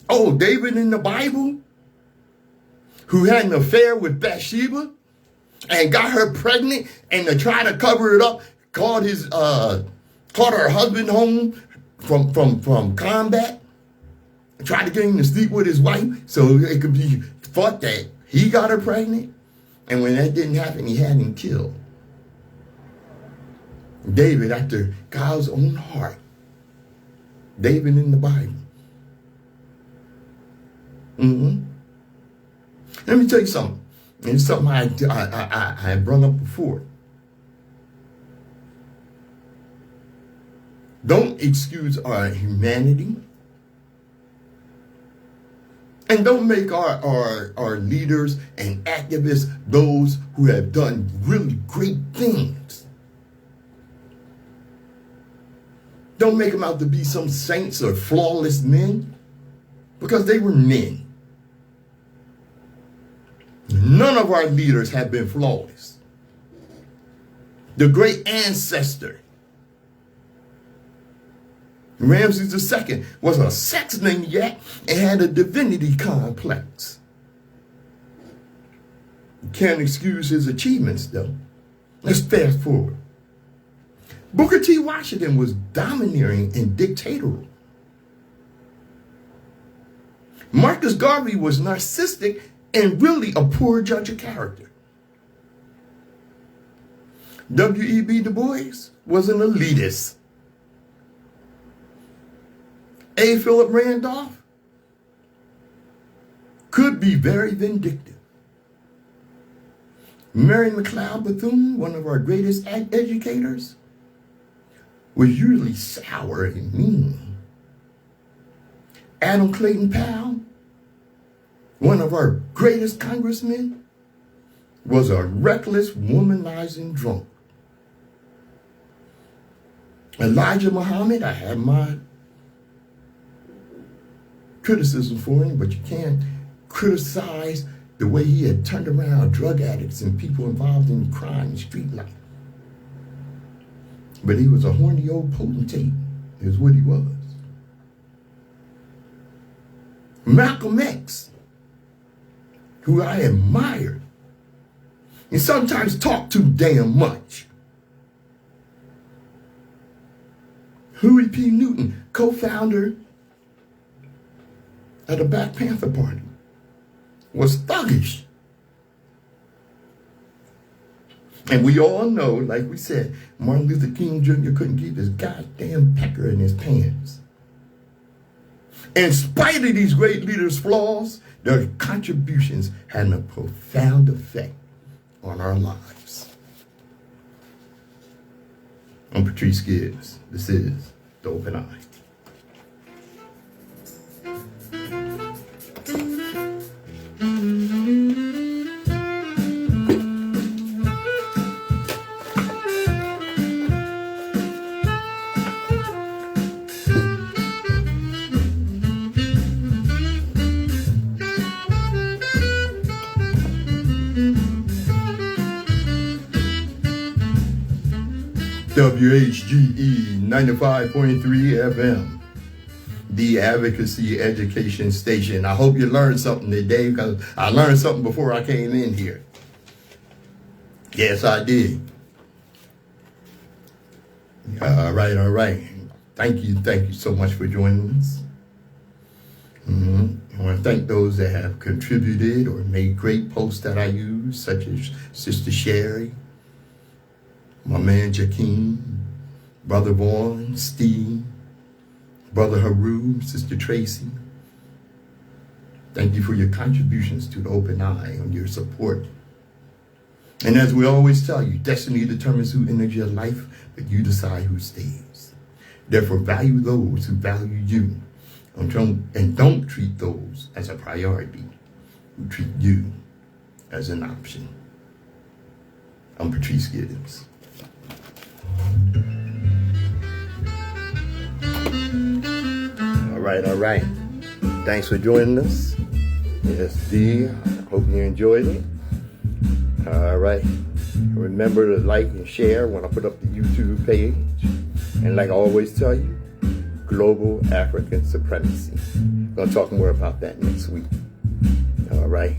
Speaker 1: Oh, David in the Bible? Who had an affair with Bathsheba and got her pregnant, and to try to cover it up, called her husband home from combat, and tried to get him to sleep with his wife so it could be thought that he got her pregnant. And when that didn't happen, he had him killed. David after God's own heart. David in the Bible. Let me tell you something. It's something I brought up before. Don't excuse our humanity. And don't make our leaders and activists those who have done really great things. Don't make them out to be some saints or flawless men, because they were men. None of our leaders have been flawless. The great ancestor, Ramses II, was a sex maniac and had a divinity complex. You can't excuse his achievements, though. Let's fast forward. Booker T. Washington was domineering and dictatorial. Marcus Garvey was narcissistic and really a poor judge of character. W.E.B. Du Bois was an elitist. A. Philip Randolph could be very vindictive. Mary McLeod Bethune, one of our greatest educators, was usually sour and mean. Adam Clayton Powell, one of our greatest congressmen, was a reckless, womanizing drunk. Elijah Muhammad, I have my criticism for him, but you can't criticize the way he had turned around drug addicts and people involved in crime and street life. But he was a horny old potentate, is what he was. Malcolm X, who I admired, and sometimes talk too damn much. Huey P. Newton, co-founder of the Black Panther Party, was thuggish. And we all know, like we said, Martin Luther King Jr. couldn't keep his goddamn pecker in his pants. In spite of these great leaders' flaws, their contributions had a profound effect on our lives. I'm Patrice Gibbs. This is The Open Eye. WHGE 95.3 FM. the advocacy education station. I hope you learned something today, because I learned something before I came in here. Yes, I did. All right. Thank you so much for joining us. I want to thank those that have contributed or made great posts that I use, such as Sister Sherry, my man Jakeem, Brother Vaughn, Steve, Brother Haru, Sister Tracy. Thank you for your contributions to the Open Eye and your support. And as we always tell you, destiny determines who enters your life, but you decide who stays. Therefore, value those who value you, and don't treat those as a priority who treat you as an option. I'm Patrice Gibbs. All right. Thanks for joining us. Yes, D. I hope you enjoyed it. All right. Remember to like and share when I put up the YouTube page. And like I always tell you, global African supremacy. We're going to talk more about that next week. All right.